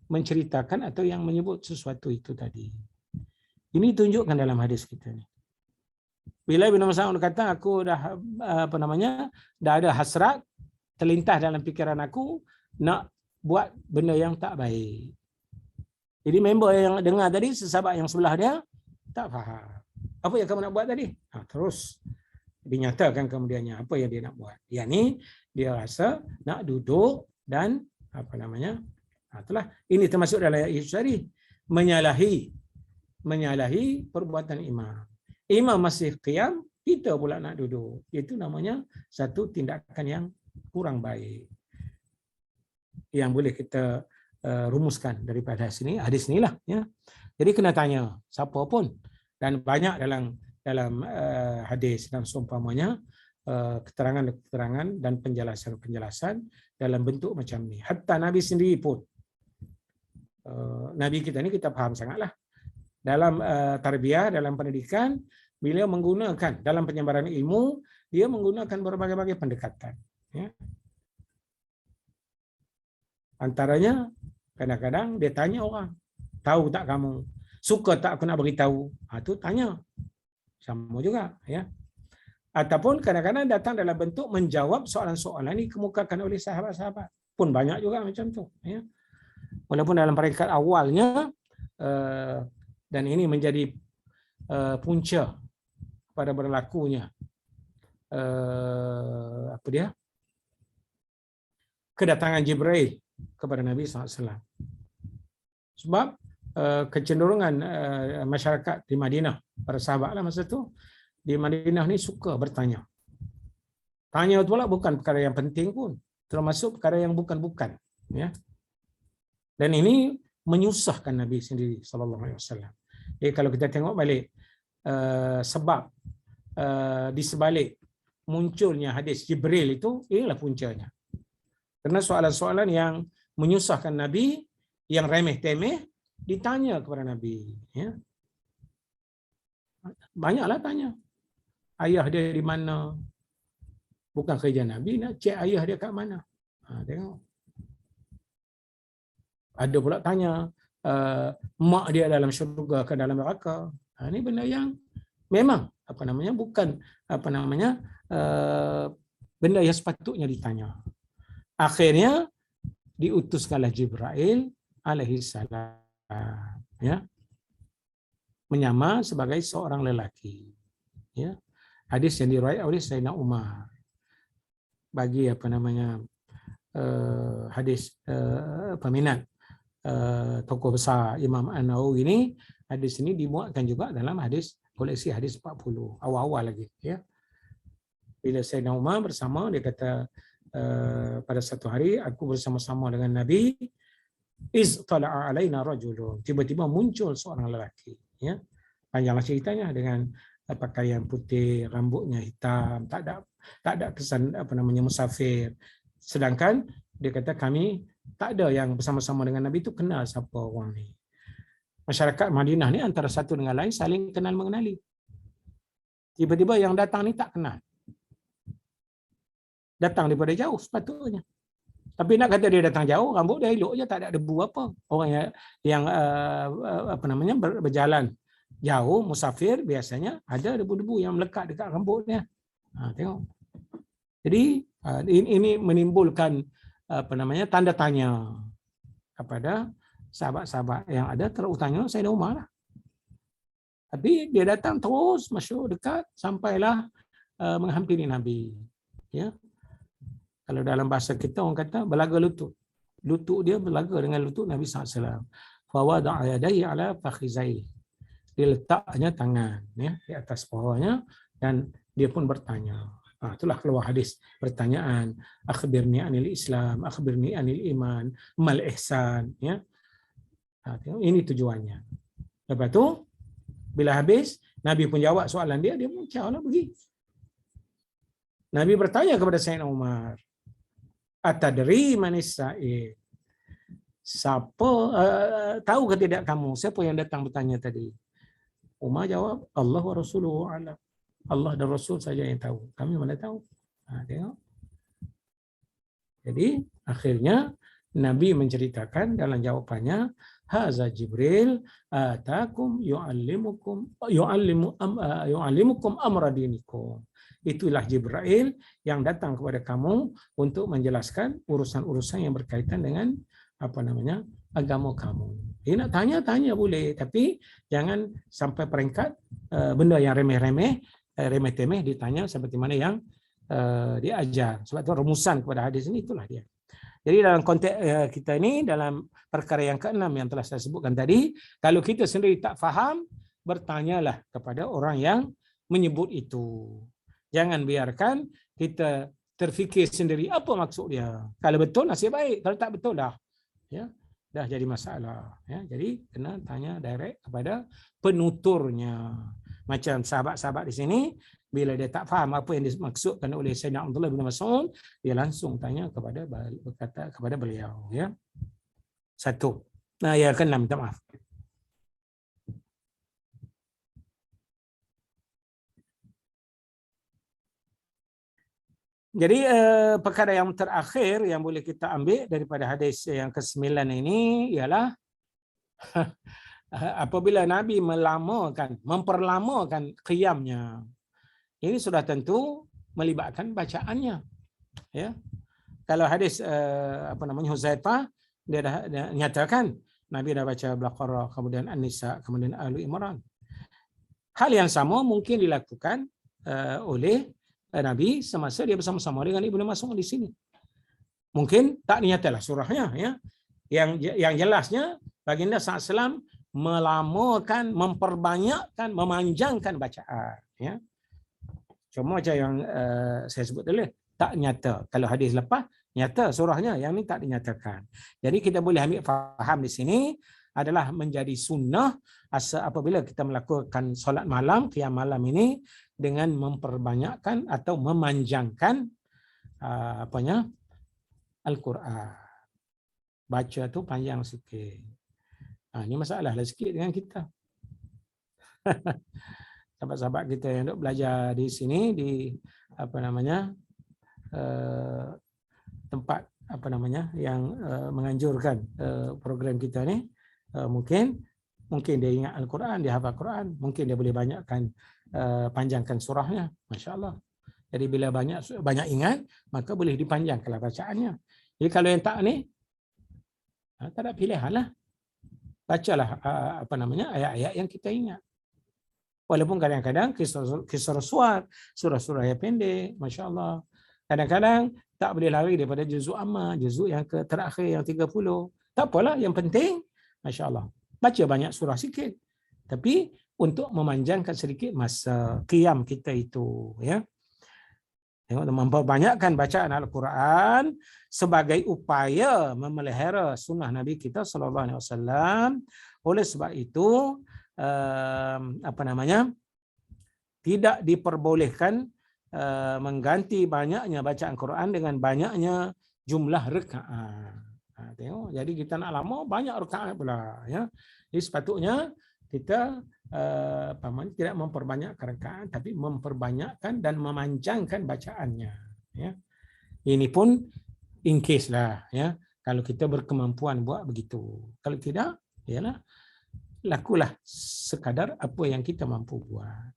menceritakan atau yang menyebut sesuatu itu tadi. Ini tunjukkan dalam hadis kita ni. Bila Ibn Mas'ud kata, aku dah dah ada hasrat terlintas dalam fikiran aku nak buat benda yang tak baik. Jadi member yang dengar tadi, sahabat yang sebelah dia tak faham. Apa yang kamu nak buat tadi? Terus dinyatakan kemudiannya apa yang dia nak buat. Yang ni dia rasa nak duduk dan itulah, ini termasuk dalam ayat tadi, menyalahi perbuatan imam. Imam masih qiyam, kita pula nak duduk. Itu namanya satu tindakan yang kurang baik. Yang boleh kita rumuskan daripada hadis inilah. Ya. Jadi kena tanya siapa pun. Dan banyak dalam hadis dan seumpamanya keterangan-keterangan dan penjelasan-penjelasan dalam bentuk macam ni. Hatta Nabi sendiri pun, Nabi kita ni kita faham sangatlah. Dalam tarbiyah, dalam pendidikan, beliau menggunakan dalam penyebaran ilmu, dia menggunakan berbagai-bagai pendekatan. Ya. Antaranya, kadang-kadang dia tanya orang, tahu tak kamu? Suka tak aku nak beritahu? Itu tanya. Sama juga. Ya. Ataupun kadang-kadang datang dalam bentuk menjawab soalan-soalan ini dikemukakan oleh sahabat-sahabat. Pun banyak juga macam tu. Ya. Walaupun dalam peringkat awalnya, dan ini menjadi punca pada berlakunya kedatangan Jibril kepada Nabi SAW. Sebab kecenderungan masyarakat di Madinah, para sahabat lah masa tu, di Madinah ni suka bertanya. Tanya tu pula bukan perkara yang penting pun, termasuk perkara yang bukan-bukan. Ya. Dan ini menyusahkan Nabi sendiri SAW. Jadi kalau kita tengok balik sebab di sebalik munculnya hadis Jibril itu, inilah puncanya. Kerana soalan-soalan yang menyusahkan Nabi, yang remeh-temeh, ditanya kepada Nabi. Ya. Banyaklah tanya. Ayah dia di mana? Bukan kerja Nabi, nak cek ayah dia kat mana. Tengok. Ada pula tanya, mak dia dalam syurga ke dalam neraka. Ini benda yang memang bukan benda yang sepatutnya ditanya. Akhirnya diutuskanlah Jibril alaihi salam, ya, menyamar sebagai seorang lelaki. Ya. Hadis yang diriwayatkan oleh Sayyidina Umar bagi hadis peminat tokoh besar Imam An-Nawawi ini, hadis ini dimuatkan juga dalam koleksi hadis 40 awal-awal lagi. Ya. Bila Sayyidina Umar bersama, dia kata, pada satu hari aku bersama-sama dengan Nabi, iztala'a alaina rajulun, tiba-tiba muncul seorang lelaki. Ya. Panjanglah ceritanya, dengan pakaian putih, rambutnya hitam, tak ada kesan musafir. Sedangkan dia kata kami tak ada yang bersama-sama dengan Nabi itu kenal siapa orang ni. Masyarakat Madinah ni antara satu dengan lain saling kenal mengenali. Tiba-tiba yang datang ni tak kenal. Datang daripada jauh sepatutnya. Tapi nak kata dia datang jauh, rambut dia elok je, tak ada debu apa. Orang yang berjalan jauh, musafir, biasanya ada debu-debu yang melekat dekat rambutnya. Tengok. Jadi ini menimbulkan tanda tanya kepada sahabat-sahabat yang ada, terutamanya Sayyidina Umar lah. Tapi dia datang terus masuk dekat sampailah menghampiri Nabi. Ya. Kalau dalam bahasa kita orang kata belaga lutut. Lutut dia berlaga dengan lutut Nabi SAW. Fa wada'a yadayhi ala fakhizaihi. Dia letaknya tangan, ya, di atas pahanya, dan dia pun bertanya. Itulah keluar hadis pertanyaan, akhbirni anil Islam, akhbirni anil iman, mal ihsan. Ya. Ini tujuannya. Lepas tu, bila habis, Nabi pun jawab soalan dia, dia pun cakap lah pergi. Nabi bertanya kepada Sayyidina Umar, atadri manis sa'il? Siapa, tahu ke tidak kamu siapa yang datang bertanya tadi? Umar jawab, Allah wa rasuluhu a'lam. Allah dan Rasul saja yang tahu. Kami mana tahu. Tengok. Jadi akhirnya Nabi menceritakan dalam jawapannya, haza Jibril atakum yu'allimukum amra dinikum. Itulah Jibril yang datang kepada kamu untuk menjelaskan urusan-urusan yang berkaitan dengan agama kamu. Dia nak tanya boleh, tapi jangan sampai peringkat benda yang remeh-temeh ditanya seperti mana yang diajar. Sebab itu rumusan kepada hadis ini itulah dia. Jadi dalam konteks kita ini, dalam perkara yang ke-6 yang telah saya sebutkan tadi, kalau kita sendiri tak faham, bertanyalah kepada orang yang menyebut itu. Jangan biarkan kita terfikir sendiri apa maksud dia. Kalau betul nasib baik, kalau tak betul dah jadi masalah. Jadi kena tanya direct kepada penuturnya. Macam sahabat-sahabat di sini, bila dia tak faham apa yang dimaksudkan oleh Sayyidina Abdullah bin Mas'ud, dia langsung tanya berkata kepada beliau. Satu. Yang ke-6, minta maaf. Jadi perkara yang terakhir yang boleh kita ambil daripada hadis yang ke-9 ini ialah apabila Nabi memperlamakan qiyamnya. Ini sudah tentu melibatkan bacaannya. Kalau hadis Huzaifah, dia dah nyatakan Nabi dah baca Baqarah, kemudian An-Nisa, kemudian Al Imran. Hal yang sama mungkin dilakukan oleh Nabi semasa dia bersama-sama dengan Ibnu Mas'ud di sini. Mungkin tak dinyatalah surahnya, Yang jelasnya baginda SAW melamakan, memperbanyakkan, memanjangkan bacaan, Cuma macam yang saya sebut tadi, tak nyata. Kalau hadis lepas nyata surahnya, yang ni tak dinyatakan. Jadi kita boleh ambil faham di sini adalah menjadi sunnah apabila kita melakukan solat malam, qiyam malam ini dengan memperbanyakkan atau memanjangkan Al-Quran. Baca tu panjang sikit. Ini masalah lah sikit dengan kita. Sahabat-sahabat kita yang duk belajar di sini di tempat yang menganjurkan program kita ni, mungkin dia ingat Al-Quran, dia hafal Quran, mungkin dia boleh banyakkan panjangkan surahnya, masya-Allah. Jadi bila banyak ingat, maka boleh dipanjangkanlah bacaannya. Jadi kalau yang tak ni, tak ada pilihan lah. Bacalah ayat-ayat yang kita ingat. Walaupun kadang-kadang kisah surah-surah yang pendek, masya-Allah. Kadang-kadang tak boleh lari daripada juzuk amma, juzuk yang terakhir yang 30. Tak apalah, yang penting masya-Allah baca banyak surah sikit. Tapi untuk memanjangkan sedikit masa qiyam kita itu, memperbanyakkan bacaan Al-Quran sebagai upaya memelihara sunnah Nabi kita sallallahu alaihi wasallam. Oleh sebab itu tidak diperbolehkan mengganti banyaknya bacaan Quran dengan banyaknya jumlah rakaat. Tengok, jadi kita nak lama banyak rakaat pula, Jadi sepatutnya kita tidak memperbanyakkan rakaat, tapi memperbanyakkan dan memanjangkan bacaannya. Ini pun in case lah, kalau kita berkemampuan buat begitu. Kalau tidak, lakulah sekadar apa yang kita mampu buat.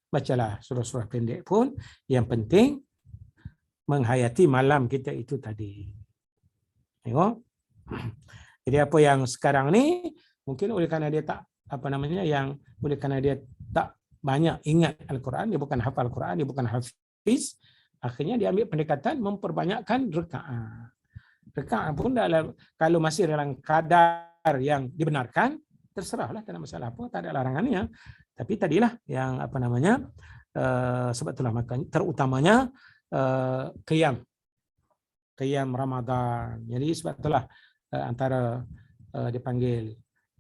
Bacalah surah-surah pendek pun, yang penting menghayati malam kita itu tadi. Tengok. Jadi apa yang sekarang ni mungkin oleh kerana dia tak oleh kerana dia tak banyak ingat Al-Quran, dia bukan hafal Al-Quran, dia bukan hafiz, akhirnya dia ambil pendekatan memperbanyakkan rakaat. Rakaat pun kalau masih dalam kadar yang dibenarkan, terserahlah, tak ada masalah apa, tak ada larangannya. Tapi tadilah yang sebab itulah makanya terutamanya qiyam Ramadan. Jadi sebab itulah antara dipanggil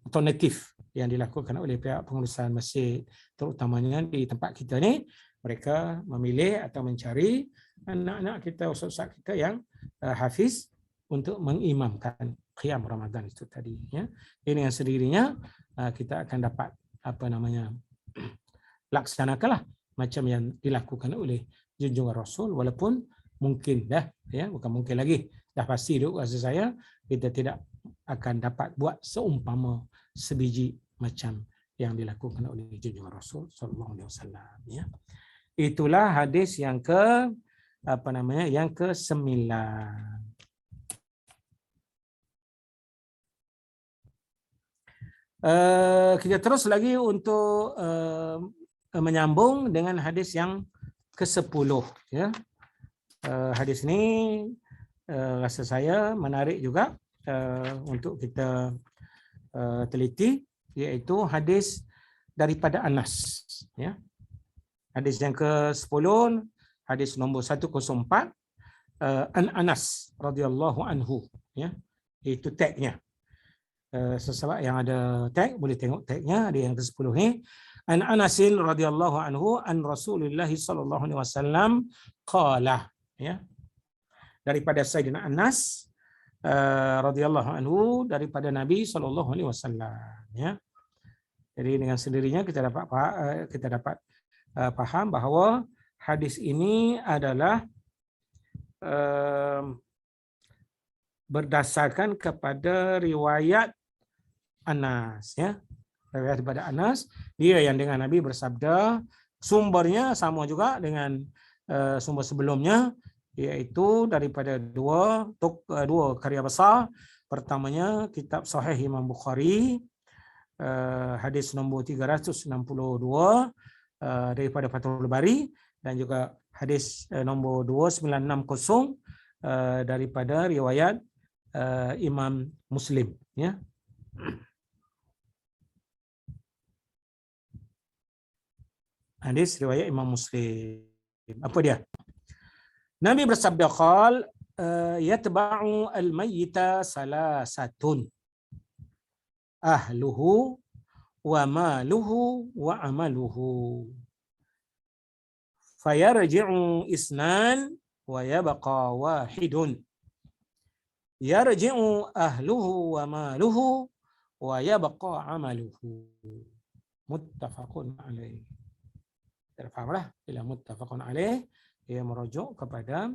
alternatif yang dilakukan oleh pihak pengurusan masjid, terutamanya di tempat kita ni, mereka memilih atau mencari anak-anak kita, ustaz-ustaz kita yang hafiz untuk mengimamkan qiyam Ramadan itu tadi, ya. Ini dengan sendirinya kita akan dapat laksanakanlah macam yang dilakukan oleh junjungan Rasul, walaupun mungkin bukan mungkin lagi, dah pasti itu rasa saya kita tidak akan dapat buat seumpama sebiji macam yang dilakukan oleh junjungan Rasul sallallahu alaihi wasallam, ya. Itulah hadis yang yang ke-9. Kita terus lagi untuk menyambung dengan hadis yang ke-10, ya. Hadis ini rasa saya menarik juga untuk kita teliti, iaitu hadis daripada Anas, ya. Hadis yang ke-10, hadis nombor 104, an Anas radhiyallahu anhu, ya. Itu tagnya. Sesama yang ada tag boleh tengok tagnya, ada yang ke-10 ni. An Anas radhiyallahu anhu an Rasulullah sallallahu alaihi wasallam qala, ya. Daripada Sayyidina Anas radhiyallahu anhu, daripada Nabi sallallahu alaihi wasallam, ya. Jadi dengan sendirinya kita dapat faham bahawa hadis ini adalah berdasarkan kepada riwayat Anas, ya. Riwayat daripada Anas, dia yang dengan Nabi bersabda, sumbernya sama juga dengan sumber sebelumnya, iaitu daripada dua karya besar. Pertamanya kitab Sahih Imam Bukhari, hadis nombor 362 daripada Fathul Bari, dan juga hadis nombor 2960 daripada riwayat Imam Muslim, ya. Hadis riwayat Imam Muslim. Apa dia? Nabi bersabda, qal yatba'u al-mayyita salasatun, ahluhu wa maluhu wa amaluhu, fayarji'u isnan wa yabqa wahidun, yarji'u ahluhu wa maluhu wa yabqa amaluhu. Muttafaqun alaih. Terfahamlah, bila muttafaqun alaih, ia merujuk kepada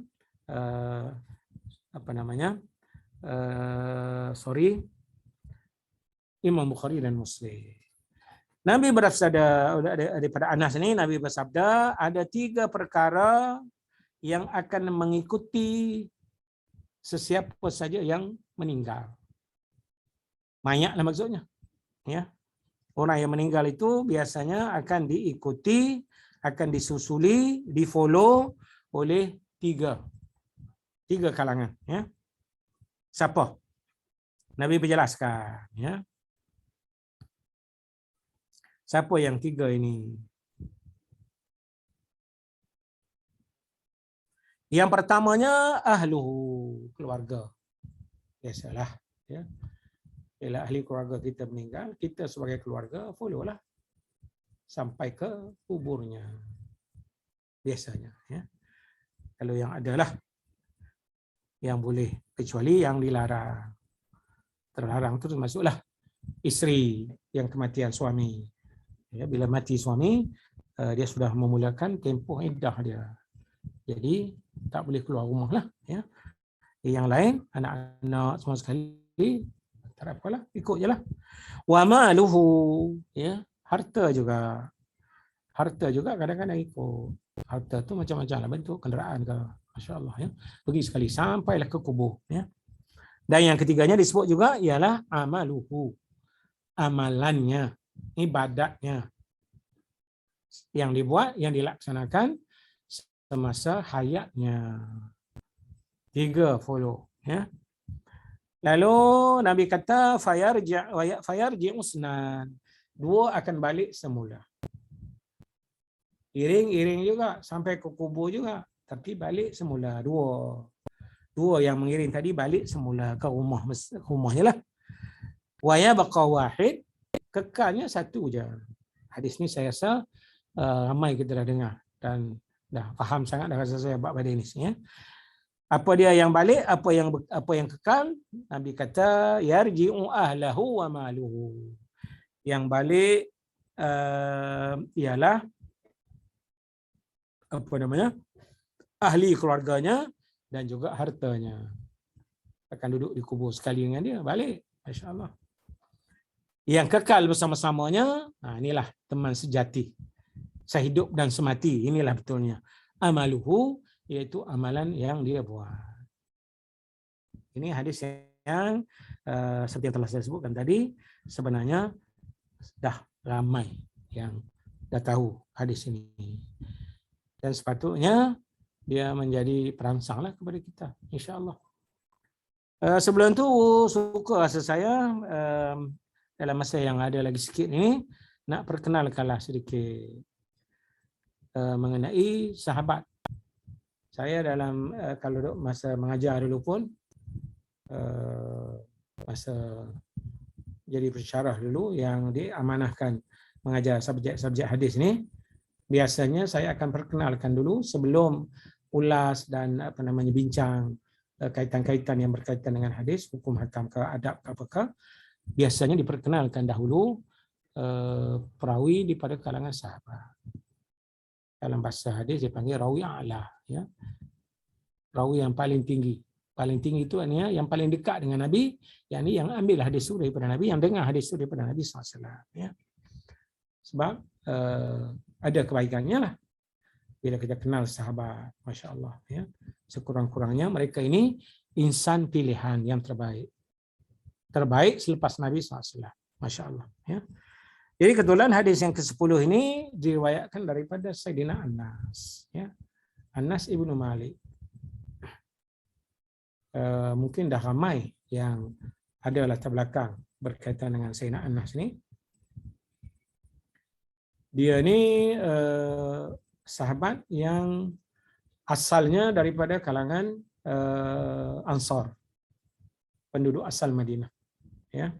Imam Bukhari dan Muslim. Nabi bersabda, daripada Anas ini, Nabi bersabda, ada 3 perkara yang akan mengikuti sesiapa saja yang meninggal. Mayatlah maksudnya, ya. Orang yang meninggal itu biasanya akan diikuti, akan disusuli, difollow oleh 3 kalangan, ya. Siapa? Nabi berjelaskan, ya. Siapa yang 3 ini? Yang pertamanya ahluhu, keluarga. Biasalah, ya. Bila ahli keluarga kita meninggal, kita sebagai keluarga follow lah sampai ke kuburnya. Biasanya, ya. Kalau yang adalah yang boleh, kecuali yang dilarang. Terlarang itu termasuklah isteri yang kematian suami. Ya, bila mati suami, dia sudah memulakan tempoh iddah dia. Jadi tak boleh keluar rumah lah, ya. Yang lain, anak-anak semua sekali, tak apalah, ikut je lah. Wa maluhu, ya, harta juga. Harta juga kadang-kadang ikut. Harta tu macam-macam lah bentuk, kenderaan ke, masya-Allah, ya. Pergi sekali sampailah ke kubur, ya. Dan yang ketiganya disebut juga ialah amaluhu, amalannya, ibadatnya yang dibuat, yang dilaksanakan semasa hayatnya. 3 follow, ya. Lalu Nabi kata fayarji usnan, 2 akan balik semula. Iring-iring juga sampai ke kubur juga, tapi balik semula. 2 yang mengiring tadi balik semula ke rumahnya lah. Wa yabqa wahid, kekalnya 1 je. Hadis ni saya rasa ramai kita dah dengar. dan dah faham sangat dah rasa saya bab hadis ni ya. Apa dia yang balik, apa yang kekal? Nabi kata yarji'u ahlahu wa maluhu. Yang balik ialah apa namanya? Ahli keluarganya dan juga hartanya. Akan duduk di kubur sekali dengan dia, balik. Masya-Allah. Yang kekal bersama-samanya, inilah teman sejati. Sehidup dan semati, inilah betulnya. Amaluhu, iaitu amalan yang dia buat. Ini hadis yang seperti yang telah saya sebutkan tadi, sebenarnya dah ramai yang dah tahu hadis ini. Dan sepatutnya dia menjadi perangsanglah kepada kita, insya-Allah. Sebelum tu suka rasa saya dalam masa yang ada lagi sikit ini nak perkenalkanlah sedikit mengenai sahabat. Saya dalam kalau masa mengajar dulu pun masa jadi pensyarah dulu yang diamanahkan mengajar subjek hadis ni, biasanya saya akan perkenalkan dulu sebelum ulas dan bincang kaitan-kaitan yang berkaitan dengan hadis, hukum hakam ke adab ke apakah, biasanya diperkenalkan dahulu perawi daripada kalangan sahabat. Dalam bahasa hadis dipanggil rawi a'la, ya. Rawi yang paling tinggi. Paling tinggi itu artinya yang paling dekat dengan Nabi, yakni yang ambil hadis itu daripada Nabi, yang dengar hadis itu daripada Nabi SAW. Ya. Sebab ada kebaikannya lah bila kita kenal sahabat, Masya Allah. Ya. Sekurang-kurangnya mereka ini insan pilihan yang terbaik. Terbaik selepas Nabi SAW. Masya Allah. Ya. Jadi kebetulan hadis yang ke-10 ini diriwayatkan daripada Sayyidina Anas. Ya. Anas ibnu Malik. Mungkin dah ramai yang ada latar belakang berkaitan dengan Sayyidina Anas ni. Dia ni sahabat yang asalnya daripada kalangan Ansar, penduduk asal Madinah. Ya.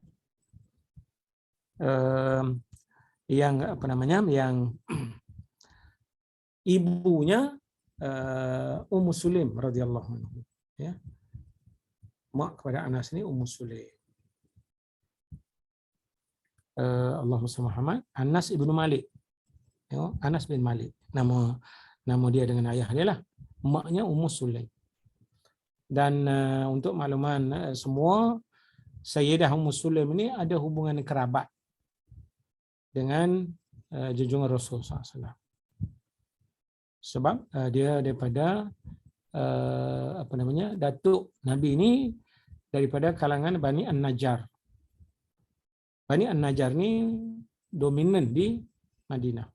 Yang yang ibunya Ummu Sulaim radhiyallahu anhu, ya. Mak kepada Anas ni Ummu Sulaim. Allahumma salli Muhammad, Anas ibnu Malik. Ya, Anas bin Malik. Nama dia dengan ayah dia lah. Maknya Ummu Sulaim. Dan untuk makluman semua, Sayyidah Ummu Sulaim ini ada hubungan kerabat dengan junjungan Rasul SAW. Sebab dia daripada datuk Nabi ini daripada kalangan Bani An-Najjar. Bani An-Najjar ni dominan di Madinah.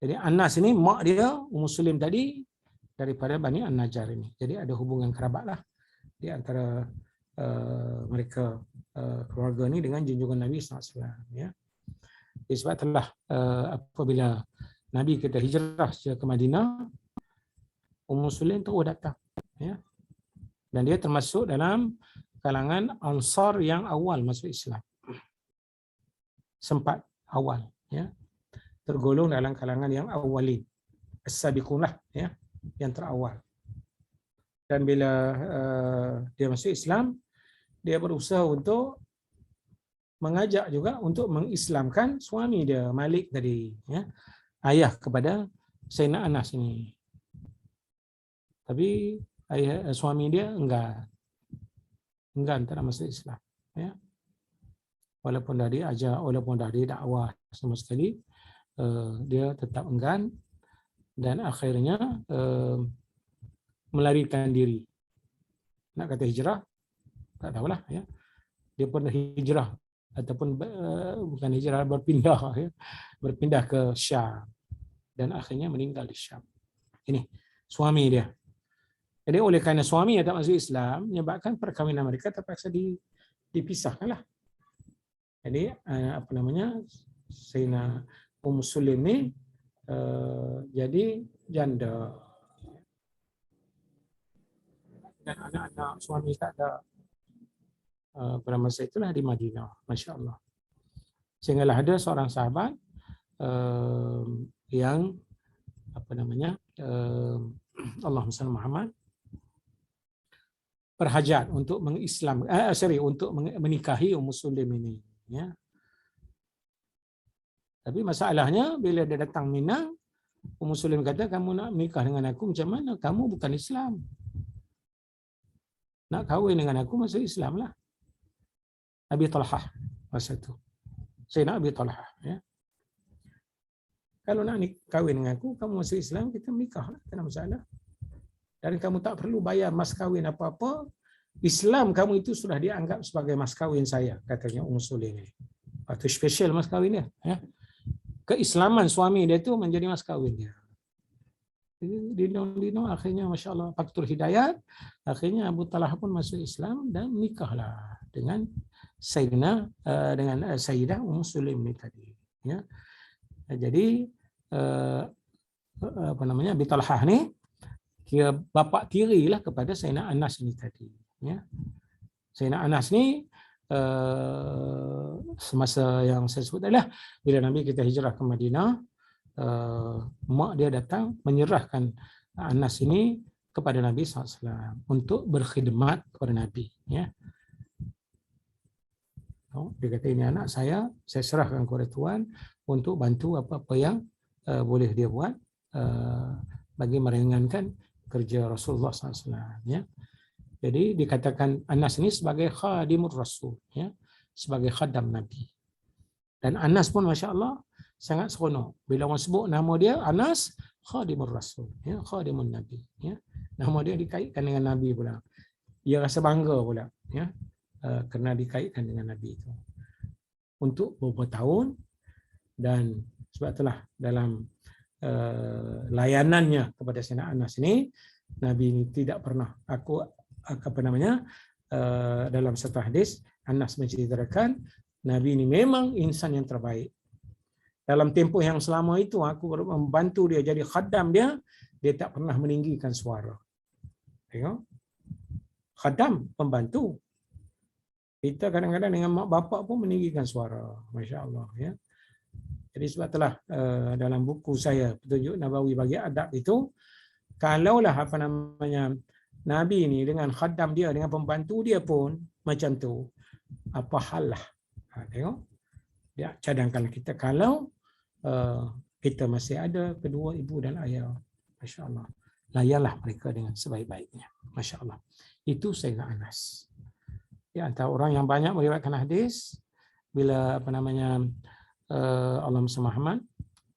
Jadi Anas ini mak dia Ummu Sulaim tadi daripada Bani An-Najjar ini. Jadi ada hubungan kerabat lah di antara mereka keluarga ni dengan junjungan Nabi SAW. Ya. Sebab telah apabila Nabi kita hijrah ke Madinah, Ummu Sulaim terus datang, ya. Dan dia termasuk dalam kalangan Ansar yang awal masuk Islam. Sempat awal, ya. Tergolong dalam kalangan yang awalin, as-sabiqun lah, ya, yang terawal. Dan bila dia masuk Islam, dia berusaha untuk mengajak juga untuk mengislamkan suami dia, Malik tadi, ya, ayah kepada Sayyidina Anas ini. Tapi suami dia enggan tak nak masuk Islam, ya. Walaupun dah diajak, walaupun dah didakwah sama sekali, dia tetap enggan dan akhirnya melarikan diri. Nak kata hijrah, tak tahulah, ya. Dia pun hijrah ataupun bukan hijrah, berpindah, ya. Berpindah ke Syam dan akhirnya meninggal di Syam. Ini suami dia. Jadi oleh kerana suami yang tak masuk Islam menyebabkan perkahwinan mereka terpaksa dipisahkanlah. Jadi Sayyidina Ummu Sulaim ni jadi janda. Dan anak-anak suami tak ada pada masa itulah di Madinah, Masya Allah. Sehinggalah ada seorang sahabat yang Allahumma salli Muhammad, berhajat untuk untuk menikahi Sulaim ini, ya. Tapi masalahnya bila dia datang Mina, Sulaim kata, kamu nak menikah dengan aku macam mana? Kamu bukan Islam. Nak kahwin dengan aku masuk Islam lah. Abi Talhah masa tu. Saya nak Abi Talhah, ya. Kalau nak kahwin dengan aku, kamu masuk Islam, kita menikah lah, tak ada masalah. Dan kamu tak perlu bayar mas kahwin apa-apa. Islam kamu itu sudah dianggap sebagai mas kahwin saya, katanya Sulaim ini. Itu spesial mas kahwin dia, ya. Keislaman suami dia itu menjadi mas kahwin dia. Dino akhirnya Masya Allah faktur hidayat, akhirnya Abu Talhah pun masuk Islam dan nikahlah dengan Sayyidah Sulaim ini tadi, ya. Jadi Abu Talhah ni kira bapa tirilah kepada Sayyidina Anas ini tadi, ya. Sayyidina Anas ni semasa yang saya sebut adalah bila Nabi kita hijrah ke Madinah, mak dia datang menyerahkan Anas ini kepada Nabi SAW untuk berkhidmat kepada Nabi, ya. Dia kata, ini anak saya serahkan kepada Tuan untuk bantu apa-apa yang boleh dia buat bagi meringankan kerja Rasulullah SAW, ya. Jadi dikatakan Anas ini sebagai khadimur Rasul, ya, sebagai khadam Nabi. Dan Anas pun Masya Allah sangat seronok bila orang sebut nama dia Anas khadimur Rasul, ya, khadimun Nabi, ya. Nama dia dikaitkan dengan Nabi pula. Dia rasa bangga pula, ya, kerana dikaitkan dengan Nabi itu untuk beberapa tahun. Dan sebab itulah dalam layanannya kepada Sayyidina Anas ini, Nabi ini tidak pernah dalam satu hadis Anas menceritakan Nabi ini memang insan yang terbaik. Dalam tempoh yang selama itu aku membantu dia jadi khaddam dia tak pernah meninggikan suara. Tengok, khaddam, pembantu. Kita kadang-kadang dengan mak bapak pun meninggikan suara, Masya Allah, ya. Jadi sebab itulah dalam buku saya Petunjuk Nabawi bagi Adab itu, kalaulah Nabi ini dengan khaddam dia, dengan pembantu dia pun macam tu, apa hal lah. Tengok, dia cadangkan kita kalau kita masih ada kedua ibu dan ayah, Masya Allah, layalah mereka dengan sebaik-baiknya, Masya Allah. Itu Sayyidina Anas. Di antara orang yang banyak meriwayatkan hadis, bila Allahumma Muhammad,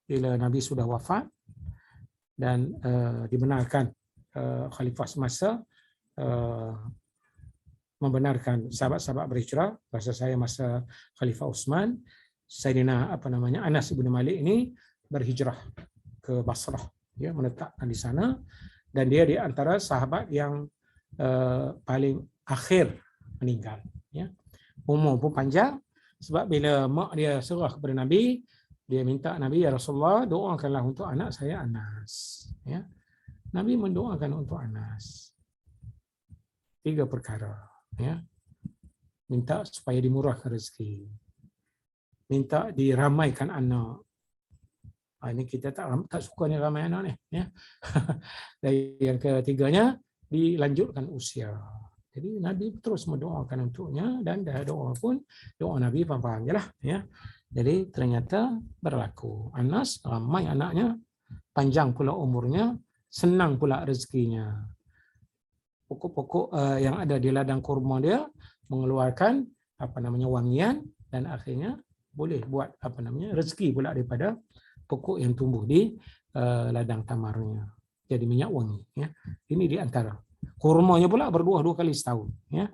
bila Nabi sudah wafat dan dibenarkan khalifah semasa membenarkan sahabat-sahabat berhijrah, bahasa saya masa Khalifah Utsman, Sayyidina Anas bin Malik ini berhijrah ke Basrah, ya, menetapkan di sana, dan dia di antara sahabat yang paling akhir meninggal, ya. Umur pun panjang, sebab bila mak dia serah kepada Nabi, dia minta Nabi, ya Rasulullah, doakanlah untuk anak saya Anas, ya. Nabi mendoakan untuk Anas 3 perkara, ya. Minta supaya dimurahkan rezeki, minta diramaikan anak. Ini kita tak suka ni ramai anak ni, ya. Dan yang ketiganya, dilanjutkan usia. Jadi Nabi terus mendoakan untuknya, dan dah doa pun doa Nabi faham je lah, ya. Jadi ternyata berlaku. Anas ramai anaknya, panjang pula umurnya, senang pula rezekinya. Pokok-pokok yang ada di ladang kurma dia mengeluarkan wangian, dan akhirnya boleh buat rezeki pula daripada pokok yang tumbuh di ladang tamarnya, jadi minyak wangi, ya. Ini di antara. Kurmanya pula berbuah 2 kali setahun, ya.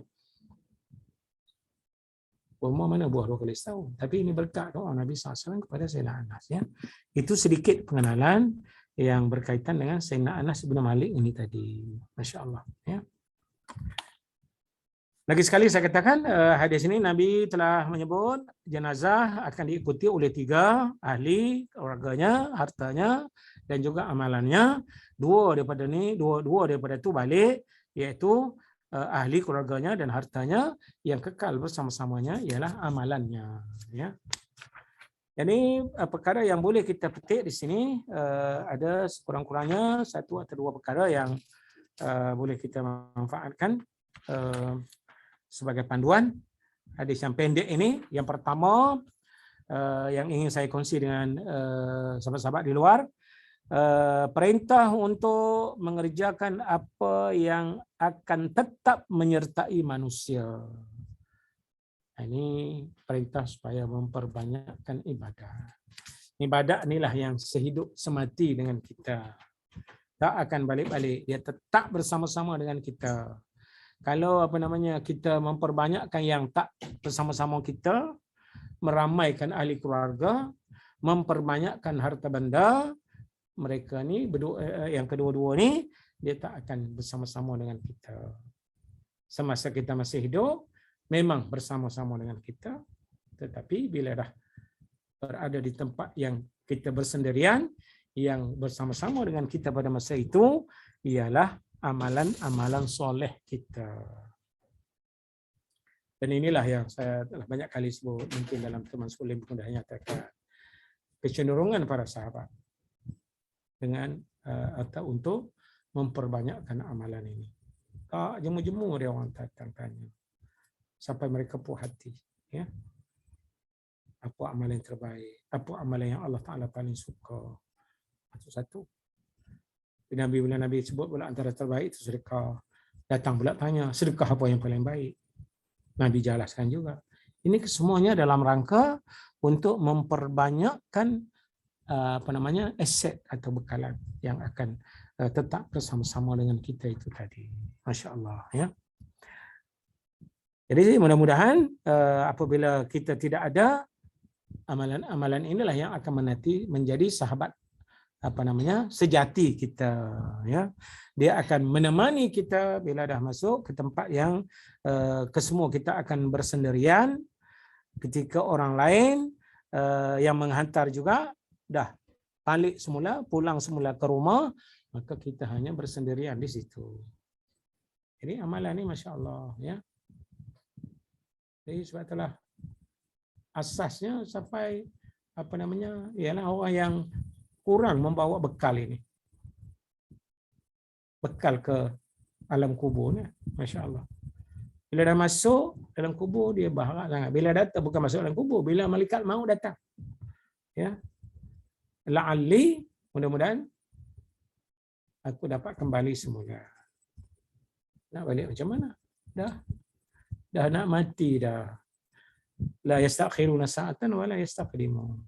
Kurma mana buah 2 kali setahun, tapi ini berkat doa Nabi SAW kepada Sayyidina Anas, ya. Itu sedikit pengenalan yang berkaitan dengan Sayyidina Anas bin Malik ini tadi, Masya Allah, ya. Lagi sekali saya katakan, hadis ini Nabi telah menyebut jenazah akan diikuti oleh 3 ahli, keluarganya, hartanya, dan juga amalannya. Dua daripada itu balik, iaitu ahli, keluarganya, dan hartanya. Yang kekal bersama-samanya ialah amalannya, ya. Jadi perkara yang boleh kita petik di sini ada sekurang-kurangnya satu atau dua perkara yang boleh kita manfaatkan sebagai panduan hadis yang pendek ini. Yang pertama yang ingin saya kongsi dengan sahabat-sahabat di luar, perintah untuk mengerjakan apa yang akan tetap menyertai manusia. Ini perintah supaya memperbanyakkan ibadah. Ibadah inilah yang sehidup semati dengan kita. Tak akan balik-balik, dia tetap bersama-sama dengan kita. Kalau kita memperbanyakkan yang tak bersama-sama kita, meramaikan ahli keluarga, memperbanyakkan harta benda, mereka ni yang kedua-dua ni dia tak akan bersama-sama dengan kita. Semasa kita masih hidup memang bersama-sama dengan kita, tetapi bila dah berada di tempat yang kita bersendirian, yang bersama-sama dengan kita pada masa itu ialah amalan-amalan soleh kita. Dan inilah yang saya telah banyak kali sebut, mungkin dalam teman sulim pun dah nyatakan kecenderungan para sahabat dengan atau untuk memperbanyakkan amalan ini. Tak jemu-jemu dia orang datang tanya sampai mereka puas hati, ya. Apa amalan yang terbaik, apa amalan yang Allah Taala paling suka. Satu-satu. Bila Nabi sebut pula antara terbaik itu sedekah, datang pula tanya sedekah apa yang paling baik. Nabi jelaskan juga. Ini kesemuanya dalam rangka untuk memperbanyakkan aset atau bekalan yang akan tetap bersama-sama dengan kita itu tadi. Masya Allah, ya. Jadi mudah-mudahan apabila kita tidak ada amalan-amalan inilah yang akan menjadi sahabat sejati kita, ya. Dia akan menemani kita bila dah masuk ke tempat yang kesemua kita akan bersendirian, ketika orang lain yang menghantar juga dah balik semula, pulang semula ke rumah, maka kita hanya bersendirian di situ. Jadi amalan ini Masya Allah, ya. Jadi sebab itulah asasnya sampai ialah orang yang kurang membawa bekal ini. Bekal ke alam kubur ni, Masya Allah. Bila dah masuk dalam kubur dia berharap sangat. Bila datang, bukan masuk dalam kubur, bila malaikat maut datang. Ya. La'alli, mudah-mudahan aku dapat kembali semula. Nak balik macam mana? Dah nak mati dah. La yastakhiruna sa'atan wa la yastaqdimun.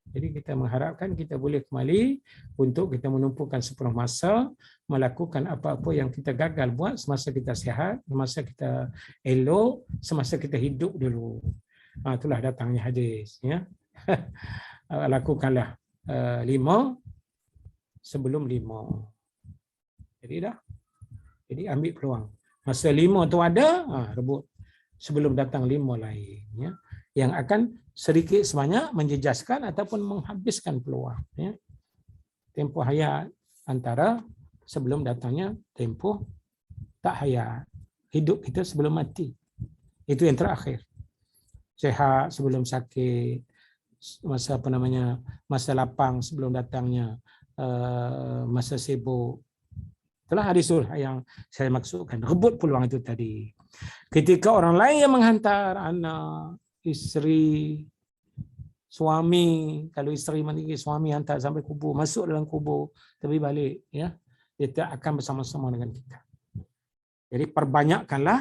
Jadi kita mengharapkan kita boleh kembali untuk kita menumpukan sepenuh masa melakukan apa-apa yang kita gagal buat semasa kita sihat, semasa kita elok, semasa kita hidup dulu. Itulah datangnya hadis, ya. Lakukanlah 5 sebelum 5. Jadi ambil peluang. Masa 5 tu ada, rebut sebelum datang 5 lain, ya, yang akan sedikit sebanyak menjejaskan ataupun menghabiskan peluang, ya. Tempoh hayat antara sebelum datangnya tempoh tak hayat, hidup kita sebelum mati. Itu yang terakhir. Sehat sebelum sakit, masa lapang sebelum datangnya masa sibuk. Itulah hadisul yang saya maksudkan. Rebut peluang itu tadi. Ketika orang lain yang menghantar anak, isteri, suami, kalau isteri mati, suami hantar sampai kubur, masuk dalam kubur, tapi balik, ya, dia tak akan bersama-sama dengan kita. Jadi perbanyakkanlah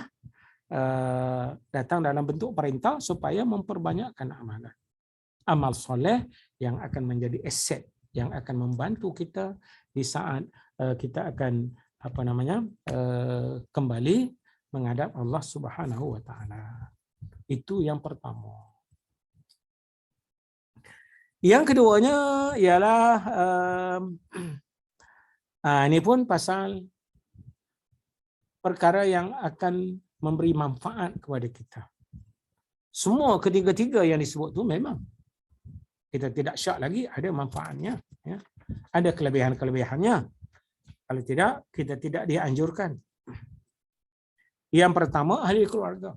datang dalam bentuk perintah supaya memperbanyakkan amalan. Amal soleh yang akan menjadi aset yang akan membantu kita di saat kita akan kembali menghadap Allah Subhanahu wa taala. Itu yang pertama. Yang keduanya ialah ini pun pasal perkara yang akan memberi manfaat kepada kita. Semua ketiga-tiga yang disebut tu memang kita tidak syak lagi ada manfaatnya, ya. Ada kelebihan-kelebihannya. Kalau tidak, kita tidak dianjurkan. Yang pertama, ahli keluarga.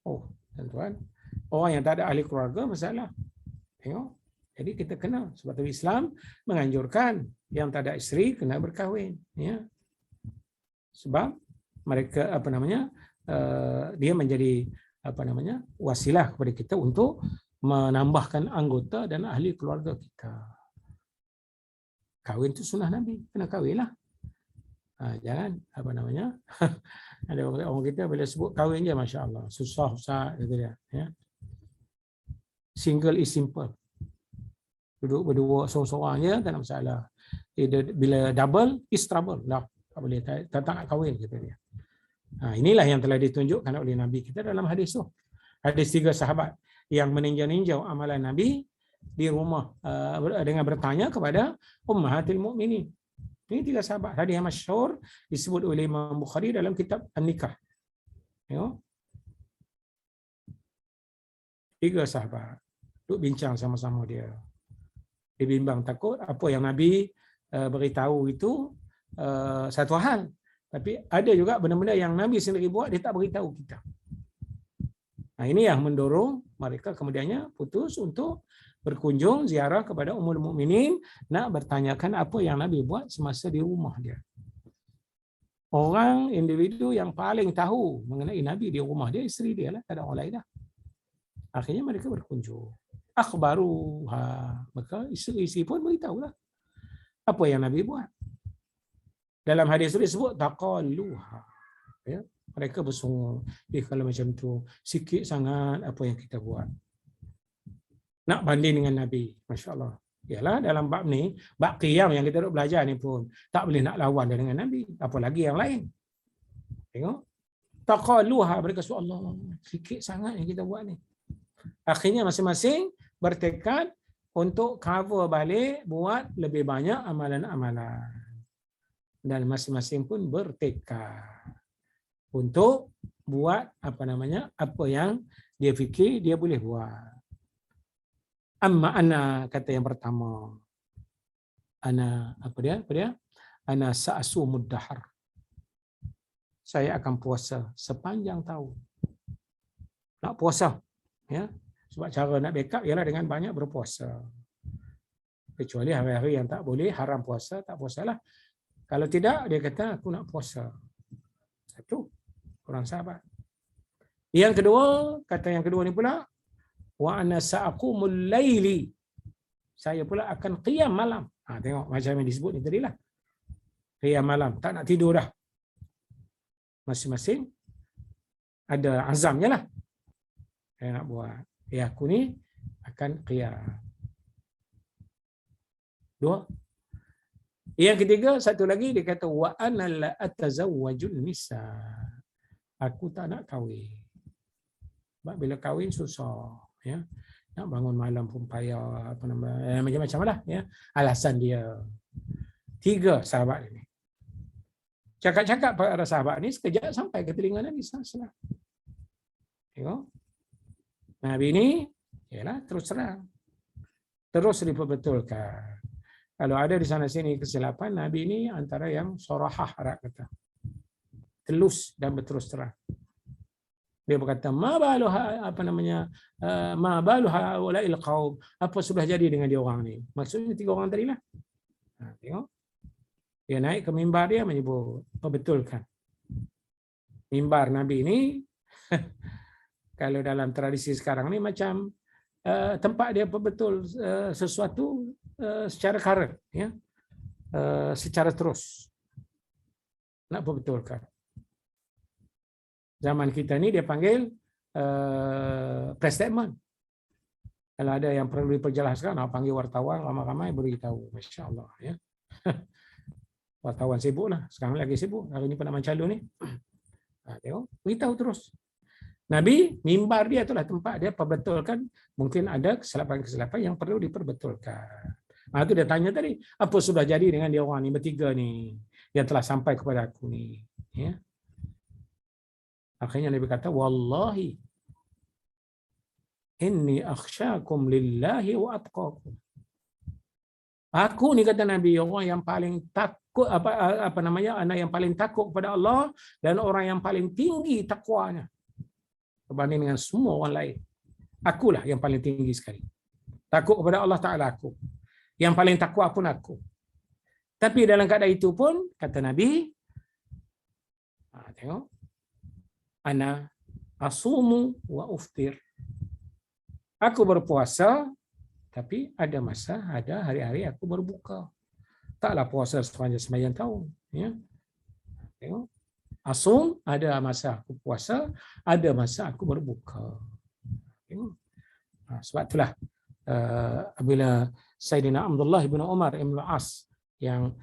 Oh, tuan-tuan, orang yang tak ada ahli keluarga masalah. Tengok. Jadi kita kena, sebab tu Islam menganjurkan yang tak ada isteri kena berkahwin, ya. Sebab mereka dia menjadi wasilah kepada kita untuk menambahkan anggota dan ahli keluarga kita. Kahwin itu sunnah Nabi, kena kahwinlah. Jangan ada orang kita bila sebut kahwin je, masya-Allah, susah kata dia, ya. Single is simple. Duduk berdua seorang-seorang je tak ada masalah. Bila double is trouble. Lah, tak boleh, tak nak kahwin kata dia. Inilah yang telah ditunjukkan oleh Nabi kita dalam hadis tu. Hadis 3 sahabat yang meninjau-ninjau amalan Nabi di rumah dengan bertanya kepada ummahatil mukminin. Ini 3 sahabat. Hadis yang masyhur disebut oleh Imam Bukhari dalam kitab An-Nikah. Tengok. 3 sahabat duduk bincang sama-sama dia. Dia bimbang takut apa yang Nabi beritahu itu satu hal. Tapi ada juga benda-benda yang Nabi sendiri buat, dia tak beritahu kita. Ini yang mendorong mereka kemudiannya putus untuk berkunjung ziarah kepada Ummul Mukminin, nak bertanyakan apa yang Nabi buat semasa di rumah dia. Orang individu yang paling tahu mengenai Nabi di rumah dia, isteri dia lah, tak ada orang lain dah. Akhirnya mereka berkunjung. Akhbaruha, maka isteri pun beritahulah apa yang Nabi buat. Dalam hadis itu disebut taqalluha, ya, mereka bersungguh, kalau macam tu sikit sangat apa yang kita buat. Nak banding dengan Nabi, masya-Allah. Yalah, dalam bab ni, bab qiyam yang kita duk belajar ni pun tak boleh nak lawan dengan Nabi, apalagi yang lain. Tengok. Taqalluha, mereka sebut, Allah, sikit sangat yang kita buat ni. Akhirnya masing-masing bertekad untuk cover balik, buat lebih banyak amalan-amalan. Dan masing-masing pun bertekad untuk buat apa yang dia fikir dia boleh buat. Amma ana, kata yang pertama. Ana Ana sa'sumud dahar. Saya akan puasa sepanjang tahun. Nak puasa, ya. Sebab cara nak backup ialah dengan banyak berpuasa. Kecuali hari-hari yang tak boleh, haram puasa, tak puasalah. Kalau tidak, dia kata aku nak puasa. Satu, orang sahabat. Yang kedua, kata yang kedua ni pula, wa ana sa'aqumul laili. Saya pula akan qiyam malam. Tengok macam yang disebut ni tadilah. Qiyam malam, tak nak tidur dah. Masing-masing ada azamnya lah. Saya nak buat. Aku ni akan qiyam. 2. Yang ketiga, satu lagi dia kata wa ana la atazawwajun nisa. Aku tak nak kahwin. Sebab bila kahwin susah, ya. Nak bangun malam pun payah, macam-macam lah, ya. Alasan dia. 3 sahabat ini. Cakap-cakap para sahabat ni sekejap sampai ke telinga Nabi sallallahu alaihi wasallam. Tengok. Nabi ni ialah terus terang. Terus diperbetulkan. Kalau ada di sana sini kesilapan, Nabi ini antara yang sorahah, Arab kata. Telus dan berterus terang. Dia berkata, ma baluha walail qaum. Apa sudah jadi dengan dia orang ni? Maksudnya 3 orang tadi lah. Tengok. Dia naik ke mimbar dia menyebut, perbetulkan. Mimbar Nabi ini kalau dalam tradisi sekarang ni macam tempat dia betul sesuatu secara current, ya, secara terus nak berbetulkan. Zaman kita ni dia panggil press statement. Kalau ada yang perlu diperjelaskan, nak panggil wartawan ramai-ramai beritahu, masya-Allah, ya. Wartawan sibuk lah, sekarang lagi sibuk. Hari ni Perdana Calon ni, tengok, beritahu terus. Nabi, mimbar dia itulah tempat dia perbetulkan. Mungkin ada kesilapan-kesilapan yang perlu diperbetulkan. Itu dia tanya tadi, apa sudah jadi dengan dia orang ni bertiga ni yang telah sampai kepada aku ni, ya. Akhirnya Nabi kata, wallahi inni akhsyakum lillahi wa atqakum. Aku ni, kata Nabi, orang yang paling takut anak yang paling takut kepada Allah dan orang yang paling tinggi takwanya berbanding dengan semua orang lain. Akulah yang paling tinggi sekali. Takut kepada Allah Ta'ala aku. Yang paling takwa pun aku. Tapi dalam keadaan itu pun, kata Nabi, tengok, ana asumu wa uftir. Aku berpuasa, tapi ada masa, ada hari-hari aku berbuka. Taklah puasa sepanjang tahun. Ya. Tengok. Asum, ada masa aku puasa, ada masa aku berbuka. Tengok. Sebab itulah, apabila Sayyidina Abdullah bin Umar bin As yang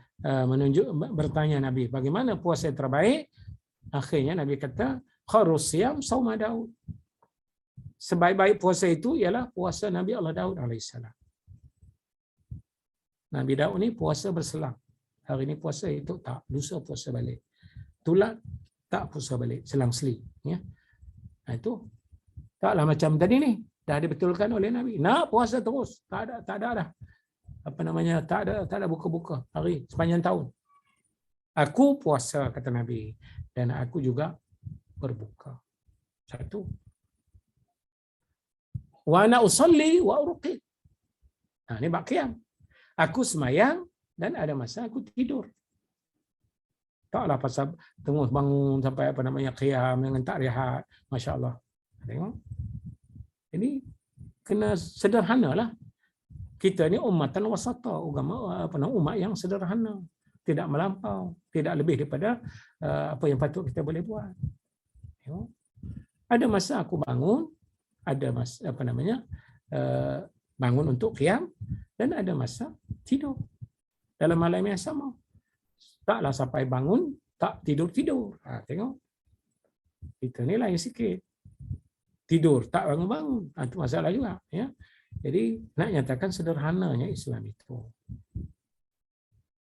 bertanya Nabi, bagaimana puasa yang terbaik? Akhirnya Nabi kata, khairus siyam sauma Daud. Sebaik-baik puasa itu ialah puasa Nabi Allah Daud alaihissalam. Nabi Daud ni puasa berselang. Hari ni puasa, itu tak. Lusa puasa balik. Tulat tak puasa balik. Selang-seli. Ya. Nah, itu taklah macam tadi ni. Dah dibetulkan oleh Nabi. Nak puasa terus. Tak ada dah. Apa namanya? Tak ada buka-buka hari sepanjang tahun. Aku puasa, kata Nabi. Dan aku juga berbuka. Satu. Wa ana usalli wa urqid. Nah, ni bab qiyam. Aku semayang dan ada masa aku tidur. Taklah pasal tengok bangun sampai apa namanya qiyam dengan tak rehat. Masya-Allah. Tengok. Ini kena sederhanalah. Kita ni ummatan wasata, agama umat yang sederhana, tidak melampau, tidak lebih daripada apa yang patut kita boleh buat. Tengok. Ada masa aku bangun, ada masa bangun untuk qiyam dan ada masa tidur dalam malam yang sama. Taklah sampai bangun tak tidur. Tengok. Kita ni lain sikit. Tidur tak bangun-bangun. Itu masalah juga, ya. Jadi nak nyatakan sederhananya Islam itu.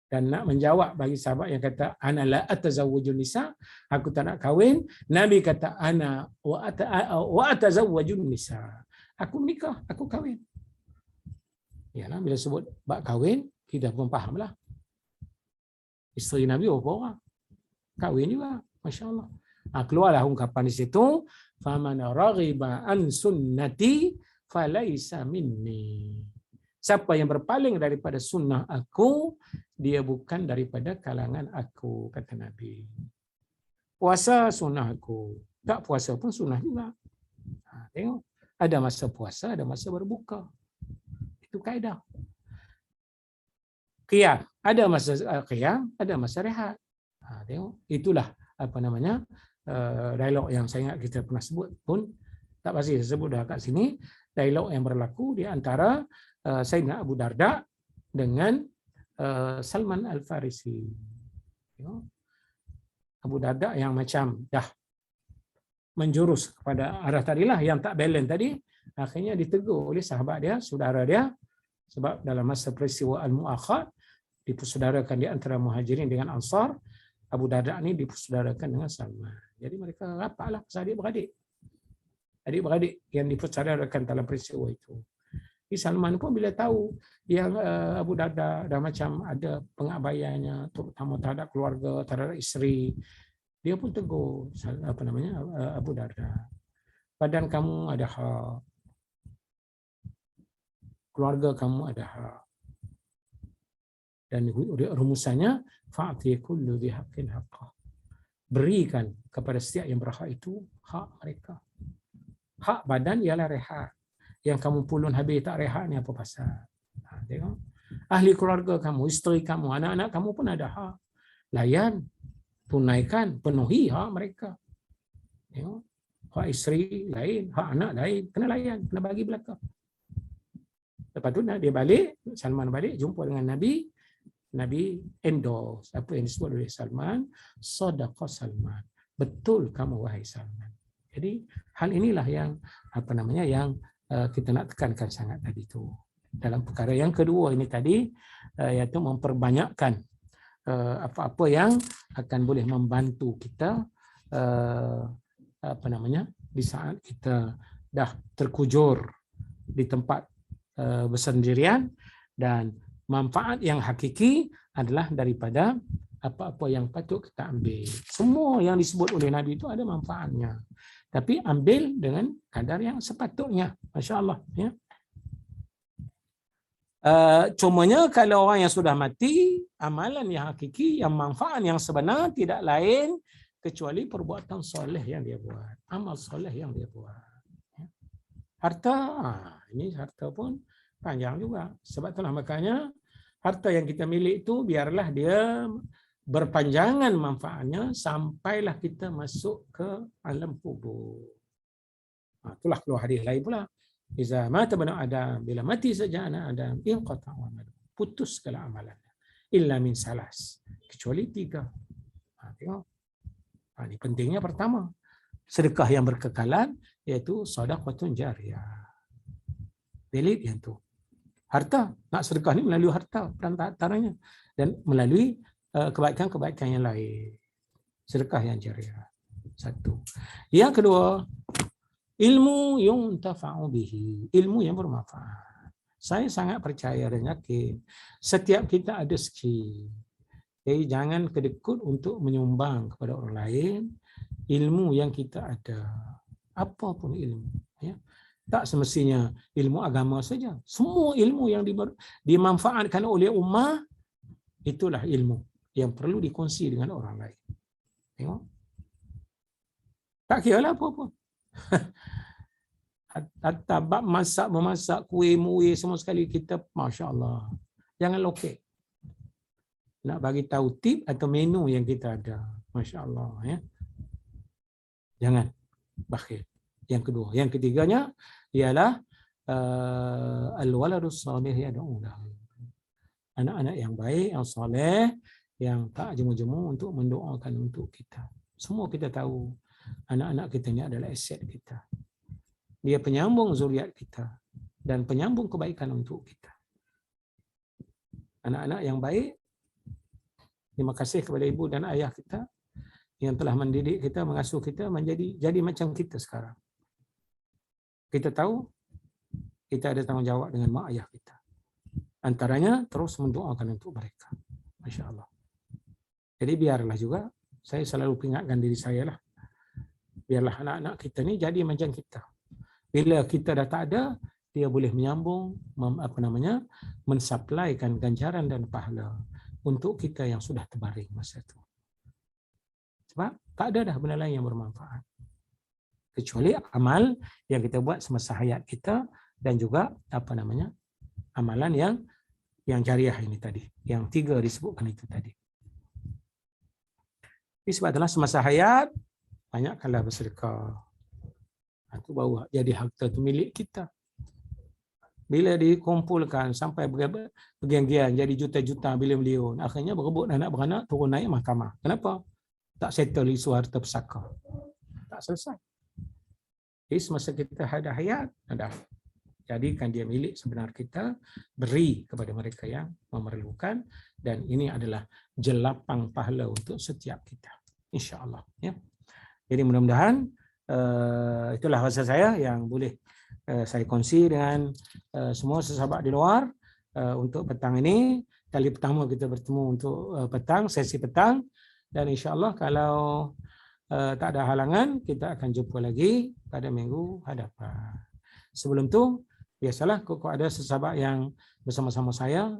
Dan nak menjawab bagi sahabat yang kata ana la atazawwajun nisa, aku tak nak kahwin. Nabi kata ana wa atazawwajun nisa. Aku menikah, aku kahwin. Yalah, bila sebut bab kahwin, kita pun fahamlah. Isteri Nabi berapa orang? Kahwin juga, masya-Allah. Keluarlah ungkapan di situ, faman raghiba an sunnati falaisa minni. Siapa yang berpaling daripada sunnah aku, dia bukan daripada kalangan aku, kata Nabi. Puasa sunnah aku, tak puasa pun sunnah juga. Tengok, ada masa puasa, ada masa berbuka. Itu kaedah. Qiyam, ada masa qiyam, ada masa rehat. Tengok, itulah apa namanya dialog yang saya ingat kita pernah sebut pun, tak pasti saya sebut dah kat sini, dialog yang berlaku di antara Sayyidina Abu Darda dengan Salman Al-Farisi. Abu Darda yang macam dah menjurus kepada arah tadilah, yang tak balance tadi, akhirnya ditegur oleh sahabat dia, saudara dia, sebab dalam masa peristiwa Al-Mu'akhad dipersaudarakan di antara Muhajirin dengan Ansar. Abu Darda ni dipersaudarakan dengan Salman. Jadi mereka rapatlah adik-beradik. Adik-beradik yang dipersaudarakan dalam peristiwa itu. Salman pun bila tahu yang Abu Darda dah macam ada pengabaiannya, terutama terhadap keluarga, terhadap isteri, dia pun tegur Abu Darda. Badan kamu ada hak, keluarga kamu ada hak. Dan rumusannya fa'ti kullu dhi haqqin haqqah. Berikan kepada setiap yang berhak itu hak mereka. Hak badan ialah rehat. Yang kamu pulun habis tak rehat ni apa pasal? Tengok. Ahli keluarga kamu, isteri kamu, anak-anak kamu pun ada hak. Layan, tunaikan, penuhi hak mereka. Tengok. Hak isteri lain, hak anak lain. Kena layan, kena bagi belakang. Lepas tu dia balik, Salman balik, jumpa dengan Nabi. Nabi endorse apa yang disebut oleh Salman, sadaqah Salman. Betul kamu wahai Salman. Jadi hal inilah yang yang kita nak tekankan sangat tadi tu. Dalam perkara yang kedua ini tadi, iaitu memperbanyakkan apa-apa yang akan boleh membantu kita di saat kita dah terkujur di tempat bersendirian, dan manfaat yang hakiki adalah daripada apa-apa yang patut kita ambil. Semua yang disebut oleh Nabi itu ada manfaatnya. Tapi ambil dengan kadar yang sepatutnya. Masya Allah. Ya. Cumanya kalau orang yang sudah mati, amalan yang hakiki, yang manfaat yang sebenar tidak lain kecuali perbuatan soleh yang dia buat, amal soleh yang dia buat. Harta, ini harta pun panjang juga. Sebab itulah makanya harta yang kita milik itu biarlah dia berpanjangan manfaatnya sampailah kita masuk ke alam kubur. Itulah keluar hadis lain pula. Iza mata bani Adam, bila mati saja anak Adam, inqata amaluhu, putus segala amalannya. Illa min salas, kecuali 3. Tengok. Ini pentingnya pertama. Sedekah yang berkekalan, iaitu sedekahun jariyah. Pelit yang tu. Harta, nak sedekah ni melalui harta perantaranya dan melalui kebaikan-kebaikan yang lain. Sedekah yang jariyah. 1. Yang kedua, ilmu yuntafa'u bihi, ilmu yang bermanfaat. Saya sangat percaya dan yakin setiap kita ada rezeki. Jadi jangan kedekut untuk menyumbang kepada orang lain ilmu yang kita ada. Apapun ilmu, ya. Tak semestinya ilmu agama saja. Semua ilmu yang dimanfaatkan oleh ummah, itulah ilmu yang perlu dikongsi dengan orang lain. Tengok. Tak kira lah apa-apa. Bab memasak, kuih-muih semua sekali kita, Masya Allah. Jangan lokek. Nak bagi tahu tip atau menu yang kita ada. Masya Allah. Ya. Jangan bakhil. Yang kedua. Yang ketiganya ialah al-waladus salih yad'u lahu. Anak-anak yang baik, yang soleh, yang tak jemu-jemu untuk mendoakan untuk kita. Semua kita tahu anak-anak kita ni adalah aset kita. Dia penyambung zuriat kita dan penyambung kebaikan untuk kita. Anak-anak yang baik, terima kasih kepada ibu dan ayah kita yang telah mendidik kita, mengasuh kita jadi macam kita sekarang. Kita tahu kita ada tanggungjawab dengan mak ayah kita. Antaranya terus mendoakan untuk mereka. Masya Allah. Jadi biarlah juga, saya selalu ingatkan diri saya lah. Biarlah anak-anak kita ni jadi macam kita. Bila kita dah tak ada, dia boleh menyambung, mensuplaikan ganjaran dan pahala untuk kita yang sudah terbaring masa itu. Sebab tak ada dah benda lain yang bermanfaat. Kecuali amal yang kita buat semasa hayat kita dan juga amalan yang jariah ini tadi. Yang 3 disebutkan itu tadi. Sebab itulah semasa hayat, banyakkanlah bersedekah. Itu baru jadi harta itu milik kita. Bila dikumpulkan sampai bergian-gian jadi juta-juta bilion-bilion, akhirnya berebut anak beranak turun naik mahkamah. Kenapa? Tak settle isu harta pusaka. Tak selesai. Jadi semasa kita ada hayat, jadikan dia milik sebenar kita, beri kepada mereka yang memerlukan, dan ini adalah jelapang pahala untuk setiap kita. InsyaAllah. Ya. Jadi mudah-mudahan itulah bahasa saya yang boleh saya kongsi dengan semua sahabat di luar untuk petang ini. Kali pertama kita bertemu untuk petang, sesi petang, dan insya-Allah kalau tak ada halangan kita akan jumpa lagi pada minggu hadapan. Sebelum tu biasalah kalau ada sahabat yang bersama-sama saya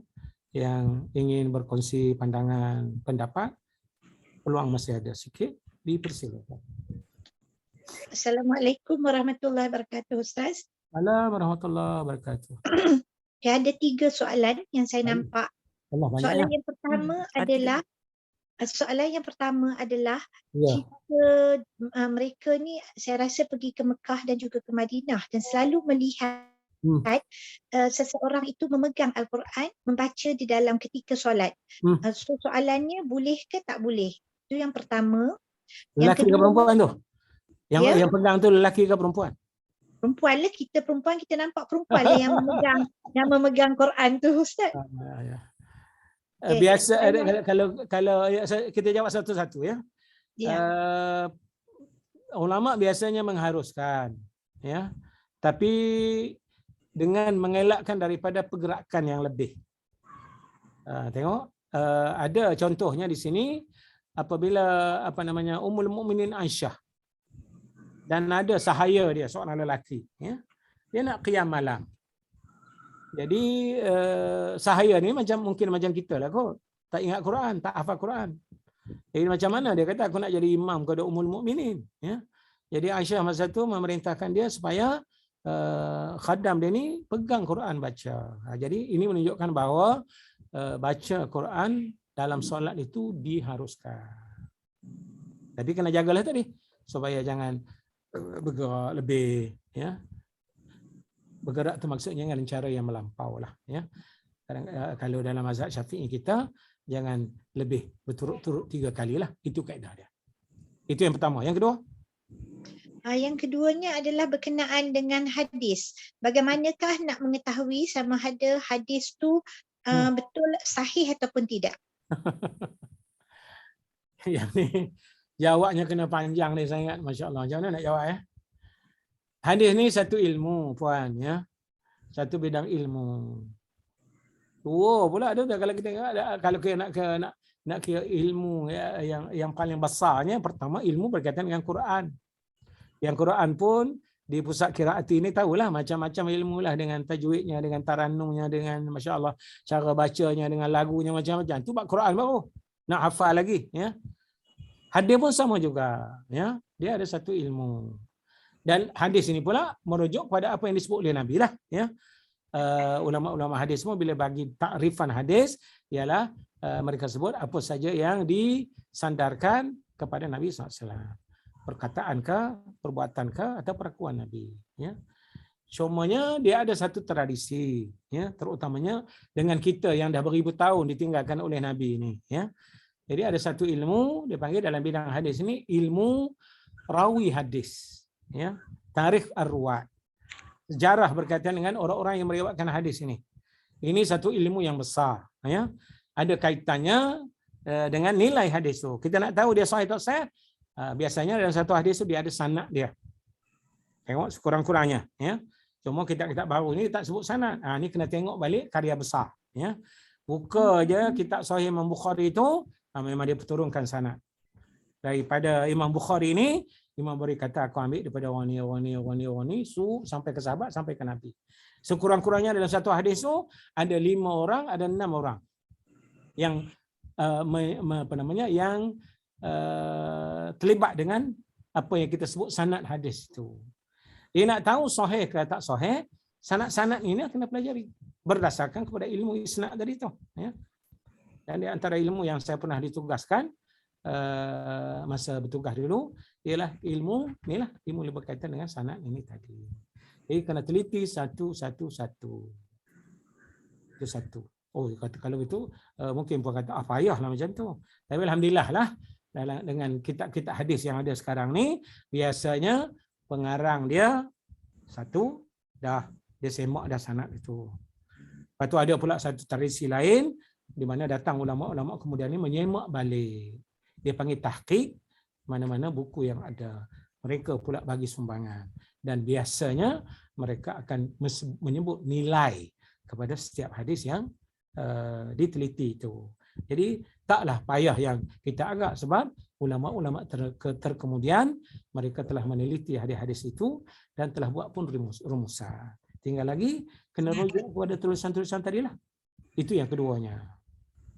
yang ingin berkongsi pandangan, pendapat, peluang masih ada sikit, dipersilakan. Assalamualaikum warahmatullahi wabarakatuh, Ustaz. Assalamualaikum warahmatullahi wabarakatuh. Ada 3 soalan yang saya nampak. Soalan yang pertama adalah jika mereka ni saya rasa pergi ke Mekah dan juga ke Madinah dan selalu melihat seseorang itu memegang Al-Quran, membaca di dalam ketika solat. So soalannya boleh ke tak boleh? Itu yang pertama. Lelaki ke perempuan tu? Yang pegang tu lelaki ke perempuan? Perempuan lah, kita perempuan, kita nampak perempuan lah yang memegang Quran tu, Ustaz. Okay. Biasa kalau kita jawab satu-satu ya. Ulama biasanya mengharuskan ya. Tapi dengan mengelakkan daripada pergerakan yang lebih. Tengok ada contohnya di sini apabila Ummul Mukminin Aisyah dan ada sahaya dia seorang lelaki ya. Dia nak qiyam malam. Jadi sahaya ni mungkin macam kita lah kot. Tak ingat Quran, tak hafal Quran. Jadi macam mana dia kata aku nak jadi imam kepada Ummul Mukminin, ya. Jadi Aisyah masa tu memerintahkan dia supaya khaddam dia ni pegang Quran baca. Jadi ini menunjukkan bahawa baca Quran dalam solat itu diharuskan. Tapi kena jagalah tadi supaya jangan bergerak lebih, ya. Bergerak tu maksudnya dengan cara yang melampau lah, ya. Kalau dalam mazhab Syafi'i kita jangan lebih berturut-turut 3 kali lah. Itu kaedah dia. Itu yang pertama. Yang kedua? Yang keduanya adalah berkenaan dengan hadis. Bagaimanakah nak mengetahui sama ada hadis tu betul sahih ataupun tidak? Yang ni jawabnya kena panjang ni sangat, masya-Allah. Macam mana nak jawab ya? Hadis ni satu ilmu, puan, ya. Satu bidang ilmu. Dua pula ada kalau kita kalau kita nak kira ilmu yang paling besarnya, pertama ilmu berkaitan dengan Quran. Yang Quran pun di pusat qiraati ni tahulah macam-macam ilmu lah, dengan tajwidnya, dengan tarannumnya, dengan masya-Allah cara bacanya, dengan lagunya macam-macam. Tu bab Quran baru. Nak hafal lagi, ya. Hadis pun sama juga, ya. Dia ada satu ilmu. Dan hadis ini pula merujuk pada apa yang disebut oleh Nabi lah, ya. Ulama-ulama hadis semua bila bagi takrifan hadis ialah mereka sebut apa saja yang disandarkan kepada Nabi SAW. Perkataankah, perbuatankah, atau perlakuan Nabi, ya. Cumanya dia ada satu tradisi, ya, terutamanya dengan kita yang dah beribu tahun ditinggalkan oleh Nabi ini, ya. Jadi ada satu ilmu dipanggil dalam bidang hadis ini ilmu rawi hadis, ya, tarikh ar-ruwat. Sejarah berkaitan dengan orang-orang yang meriwayatkan hadis ini. Ini satu ilmu yang besar, ya. Ada kaitannya dengan nilai hadis itu. Kita nak tahu dia sahih atau sahih. Biasanya dalam satu hadis itu dia ada sanad dia. Tengok sekurang-kurangnya, ya. Cuma kitab-kitab baru ni tak sebut sanad. Ni kena tengok balik karya besar, ya. Buka je kitab Sahih Imam Bukhari itu, memang dia turunkan sanad. Daripada Imam Bukhari ini, Imam Bukhari kata aku ambil daripada orang ni sampai ke sahabat, sampai ke Nabi. Sekurang-kurangnya dalam satu hadis itu ada 5 orang, ada 6 orang yang yang terlibat dengan apa yang kita sebut sanad hadis itu. Dia nak tahu sahih ke tak sahih, sanad-sanad ini kena pelajari berdasarkan kepada ilmu isnad tadi tu, ya. Dan di antara ilmu yang saya pernah ditugaskan masa bertugas dulu ialah ilmu inilah, ilmu yang berkaitan dengan sanad ini tadi. Jadi kena teliti satu. Itu satu. Oh, kata kalau itu mungkin pun kata payahlah macam tu. Tapi alhamdulillah lah dengan kitab-kitab hadis yang ada sekarang ni, biasanya pengarang dia satu dah dia semak dah sanad itu. Lepas tu ada pula satu tradisi lain di mana datang ulama-ulama kemudian ni menyemak balik. Dia panggil tahqiq mana-mana buku yang ada. Mereka pula bagi sumbangan dan biasanya mereka akan menyebut nilai kepada setiap hadis yang diteliti itu. Jadi taklah payah yang kita agak, sebab ulama-ulama terkemudian mereka telah meneliti hadis-hadis itu dan telah buat pun rumusan. Tinggal lagi kena rujuk kepada tulisan-tulisan tadilah. Itu yang keduanya.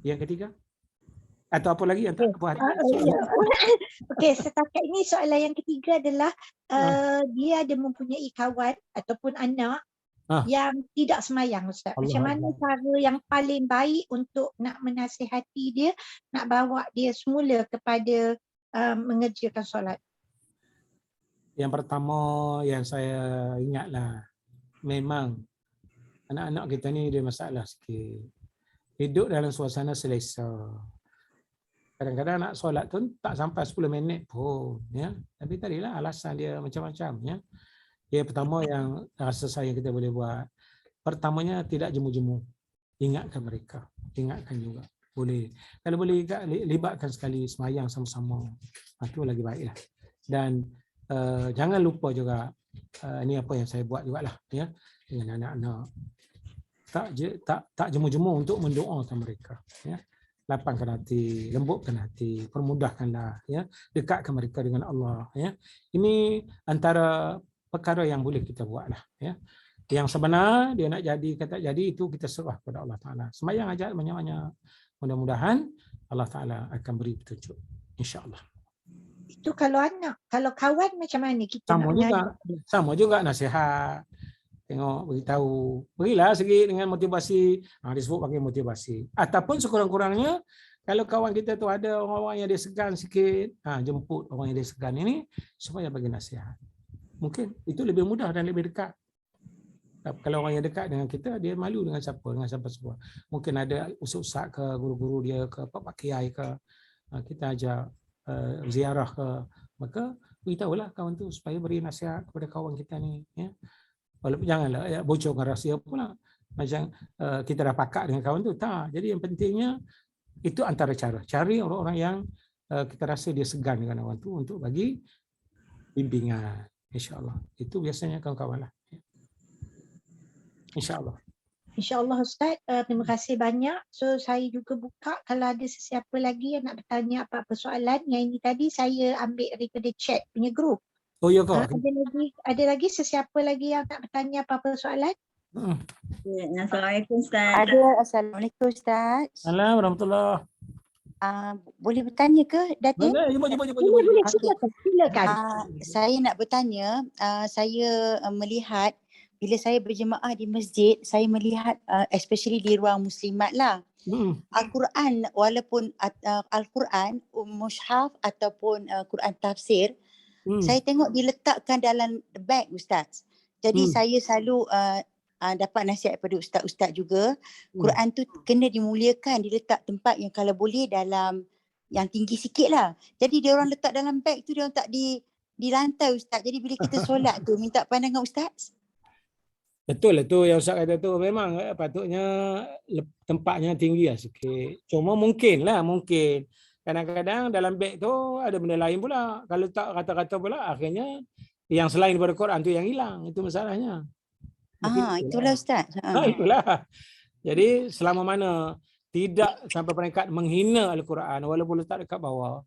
Yang ketiga? Atau apa lagi yang tak puas hati? Okey, setakat ini soalan yang ketiga adalah dia ada mempunyai kawan ataupun anak yang tidak semayang, Ustaz. Macam mana cara yang paling baik untuk nak menasihati dia, nak bawa dia semula kepada mengerjakan solat? Yang pertama yang saya ingatlah, memang anak-anak kita ni dia masalah sikit. Hidup dalam suasana selesa. Kadang-kadang nak solat tu tak sampai 10 minit pun, ya. Tapi tadilah alasan dia macam-macam, ya. Yang pertama yang rasa saya kita boleh buat, pertamanya tidak jemu-jemu. Ingatkan mereka, ingatkan juga. Boleh. Kalau boleh libatkan sekali semayang sama-sama. Itu lagi baiklah. Dan jangan lupa juga, ini apa yang saya buat jugalah, ya, dengan anak-anak. Tak jemu-jemu untuk mendoakan mereka, ya. Lapangkan hati, lembutkan hati, permudahkanlah, ya, dekatkan mereka dengan Allah, ya. Ini antara perkara yang boleh kita buatlah, ya. Yang sebenar dia nak jadi kata jadi itu kita serah kepada Allah Taala. Sembahyang ajak banyak-banyak. Mudah-mudahan Allah Taala akan beri petunjuk. Insya-Allah. Itu kalau anak, kalau kawan macam mana kita Sama nak juga, mengajak? sama juga nasihat. Tengok beritahu. Berilah sikit dengan motivasi. Disebut pakai motivasi. Ataupun sekurang-kurangnya kalau kawan kita tu ada orang-orang yang dia segan sikit, jemput orang yang dia segan ini supaya bagi nasihat. Mungkin itu lebih mudah dan lebih dekat. Kalau orang yang dekat dengan kita, dia malu dengan siapa semua. Mungkin ada ustaz ke, guru-guru dia ke, pak kiai ke, kita ajak ziarah ke, maka beritahulah kawan tu supaya beri nasihat kepada kawan kita ni. Ya. Walaupun janganlah bocorkan rahsia pula. Macam kita dah pakat dengan kawan tu, tak. Jadi yang pentingnya itu antara cara. Cari orang-orang yang kita rasa dia segan dengan orang tu untuk bagi bimbingan. InsyaAllah. Itu biasanya kawan-kawan lah. InsyaAllah. InsyaAllah Ustaz, terima kasih banyak. So saya juga buka kalau ada sesiapa lagi yang nak bertanya apa-apa soalan. Yang ini tadi saya ambil daripada chat punya grup. Oh ya kau. Ada lagi sesiapa lagi yang nak bertanya apa-apa soalan? Assalamualaikum Ustaz. Assalamualaikum Ustaz. Assalamualaikum warahmatullahi. Boleh bertanya ke Datin? Boleh, silakan. Saya nak bertanya, saya melihat bila saya berjemaah di masjid, saya melihat especially di ruang muslimat lah. Al-Quran, walaupun Al-Quran, mushaf ataupun Quran tafsir, saya tengok diletakkan dalam bag Ustaz. Jadi saya selalu dapat nasihat daripada ustaz-ustaz juga, Quran tu kena dimuliakan, diletak tempat yang kalau boleh dalam yang tinggi sikit lah. Jadi dia orang letak dalam bag tu, dia orang tak di lantai Ustaz. Jadi bila kita solat tu, minta pandangan Ustaz. Betul lah tu yang Ustaz kata tu. Memang patutnya tempatnya tinggi lah sikit. Cuma mungkin. Kadang-kadang dalam beg tu ada benda lain pula. Kalau tak kata-kata pula, akhirnya yang selain daripada Quran tu yang hilang. Itu masalahnya. Itulah Ustaz. Itulah. Jadi selama mana tidak sampai peringkat menghina Al-Quran, walaupun letak dekat bawah,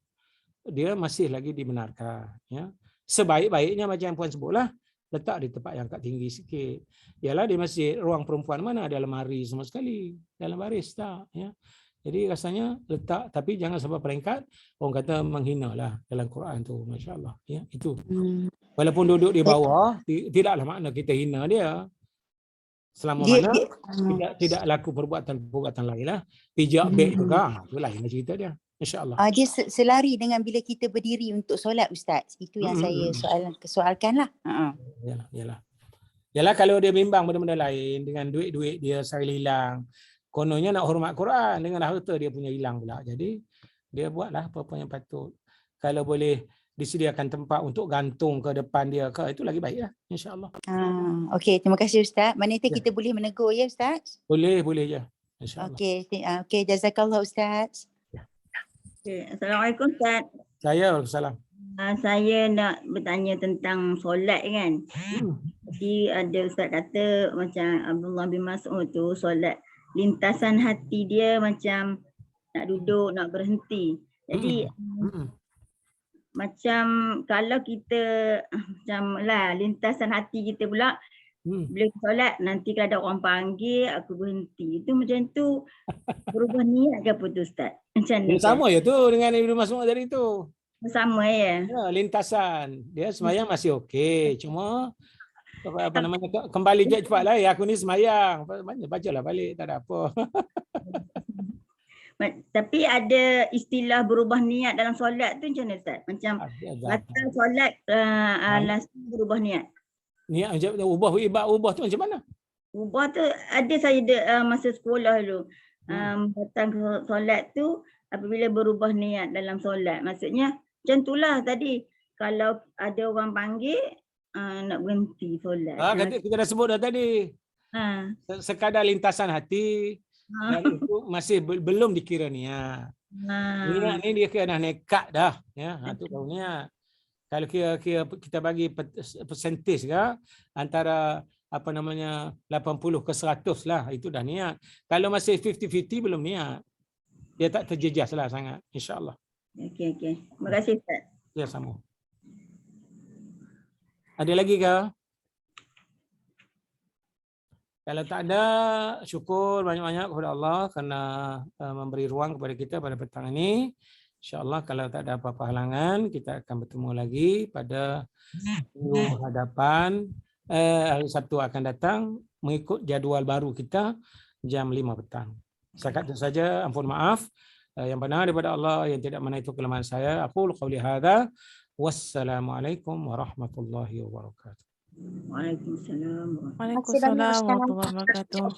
dia masih lagi dibenarkan. Ya. Sebaik-baiknya macam yang Puan sebutlah, letak di tempat yang agak tinggi sikit. Ialah di masjid, ruang perempuan mana ada lemari semua sekali. Dalam baris tak. Ya. Jadi rasanya letak, tapi jangan sampai peringkat orang kata menghina lah dalam Quran tu. Masya Allah. Ya, itu. Walaupun duduk di bawah, tidaklah makna kita hina dia. Selama mana tidak laku perbuatan lain lah. Pijak beg juga. Itu lain cerita dia. InsyaAllah. Dia selari dengan bila kita berdiri untuk solat Ustaz. Itu yang saya soalkan lah. Yalah kalau dia bimbang benda-benda lain dengan duit-duit dia sehari hilang. Kononnya nak hormat Quran, dengan harta dia punya hilang pula. Jadi dia buatlah apa-apa yang patut. Kalau boleh disediakan tempat untuk gantung ke depan dia ke, itu lagi baik lah. InsyaAllah. Okey, terima kasih Ustaz. Mana kita boleh menegur ya Ustaz? Boleh je. InsyaAllah. Okey, jazakallah Ustaz. Assalamualaikum Ustaz. Waalaikumsalam. Saya nak bertanya tentang solat kan. Jadi ada Ustaz kata macam Abdullah bin Mas'ud tu solat lintasan hati dia macam nak duduk, nak berhenti. Jadi macam kalau kita macam lah lintasan hati kita pula bila solat nanti kalau ada orang panggil aku berhenti. Itu macam tu berubah niat ke apa tu Ustaz? Macam ni. Sama ya tu dengan Ibnu Mas'ud tadi tu. Sama ya. Lintasan. Dia semayang masih okey. Cuma apa namanya kembali je cepatlah. Aku ni semayang. Bacalah balik, tak ada apa. Tapi ada istilah berubah niat dalam solat tu macam mana Ustaz? Macam batal solat langsung berubah niat. Niat ubah tu macam mana? Ubah tu ada saya masa sekolah dulu. Datang ke solat tu apabila berubah niat dalam solat. Maksudnya macam itulah tadi. Kalau ada orang panggil nak berhenti solat. Kita dah sebut dah tadi. Sekadar lintasan hati. Dan itu masih belum dikira niat. Niat ni dia kena nekat dah. Ya, tu tahu niat. Kalau kira kita bagi persentis ke antara 80 ke 100 lah, itu dah niat. Kalau masih 50-50 belum niat. Dia tak terjejas lah sangat, insya-Allah. Okey. Terima kasih Ustaz. Ya, sama. Ada lagi ke? Kalau tak ada, syukur banyak-banyak kepada Allah kerana memberi ruang kepada kita pada petang ini. InsyaAllah kalau tak ada apa-apa halangan, kita akan bertemu lagi pada minggu hadapan, hari Sabtu akan datang mengikut jadual baru kita jam 5 petang. Setakat itu saja, ampun maaf. Yang benar daripada Allah, yang tidak benar itu kelemahan saya. Aku qauli hadza. Wassalamualaikum warahmatullahi wabarakatuh. Waalaikumsalam. Waalaikumsalam warahmatullahi wabarakatuh.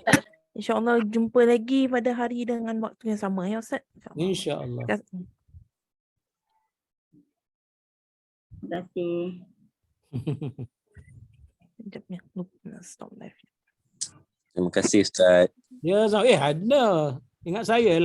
InsyaAllah jumpa lagi pada hari dengan waktu yang sama ya Ustaz. InsyaAllah. Terima kasih. Sekejap ya, lupa stop live. Terima kasih Ustaz. Ya, ada. Ingat saya lah.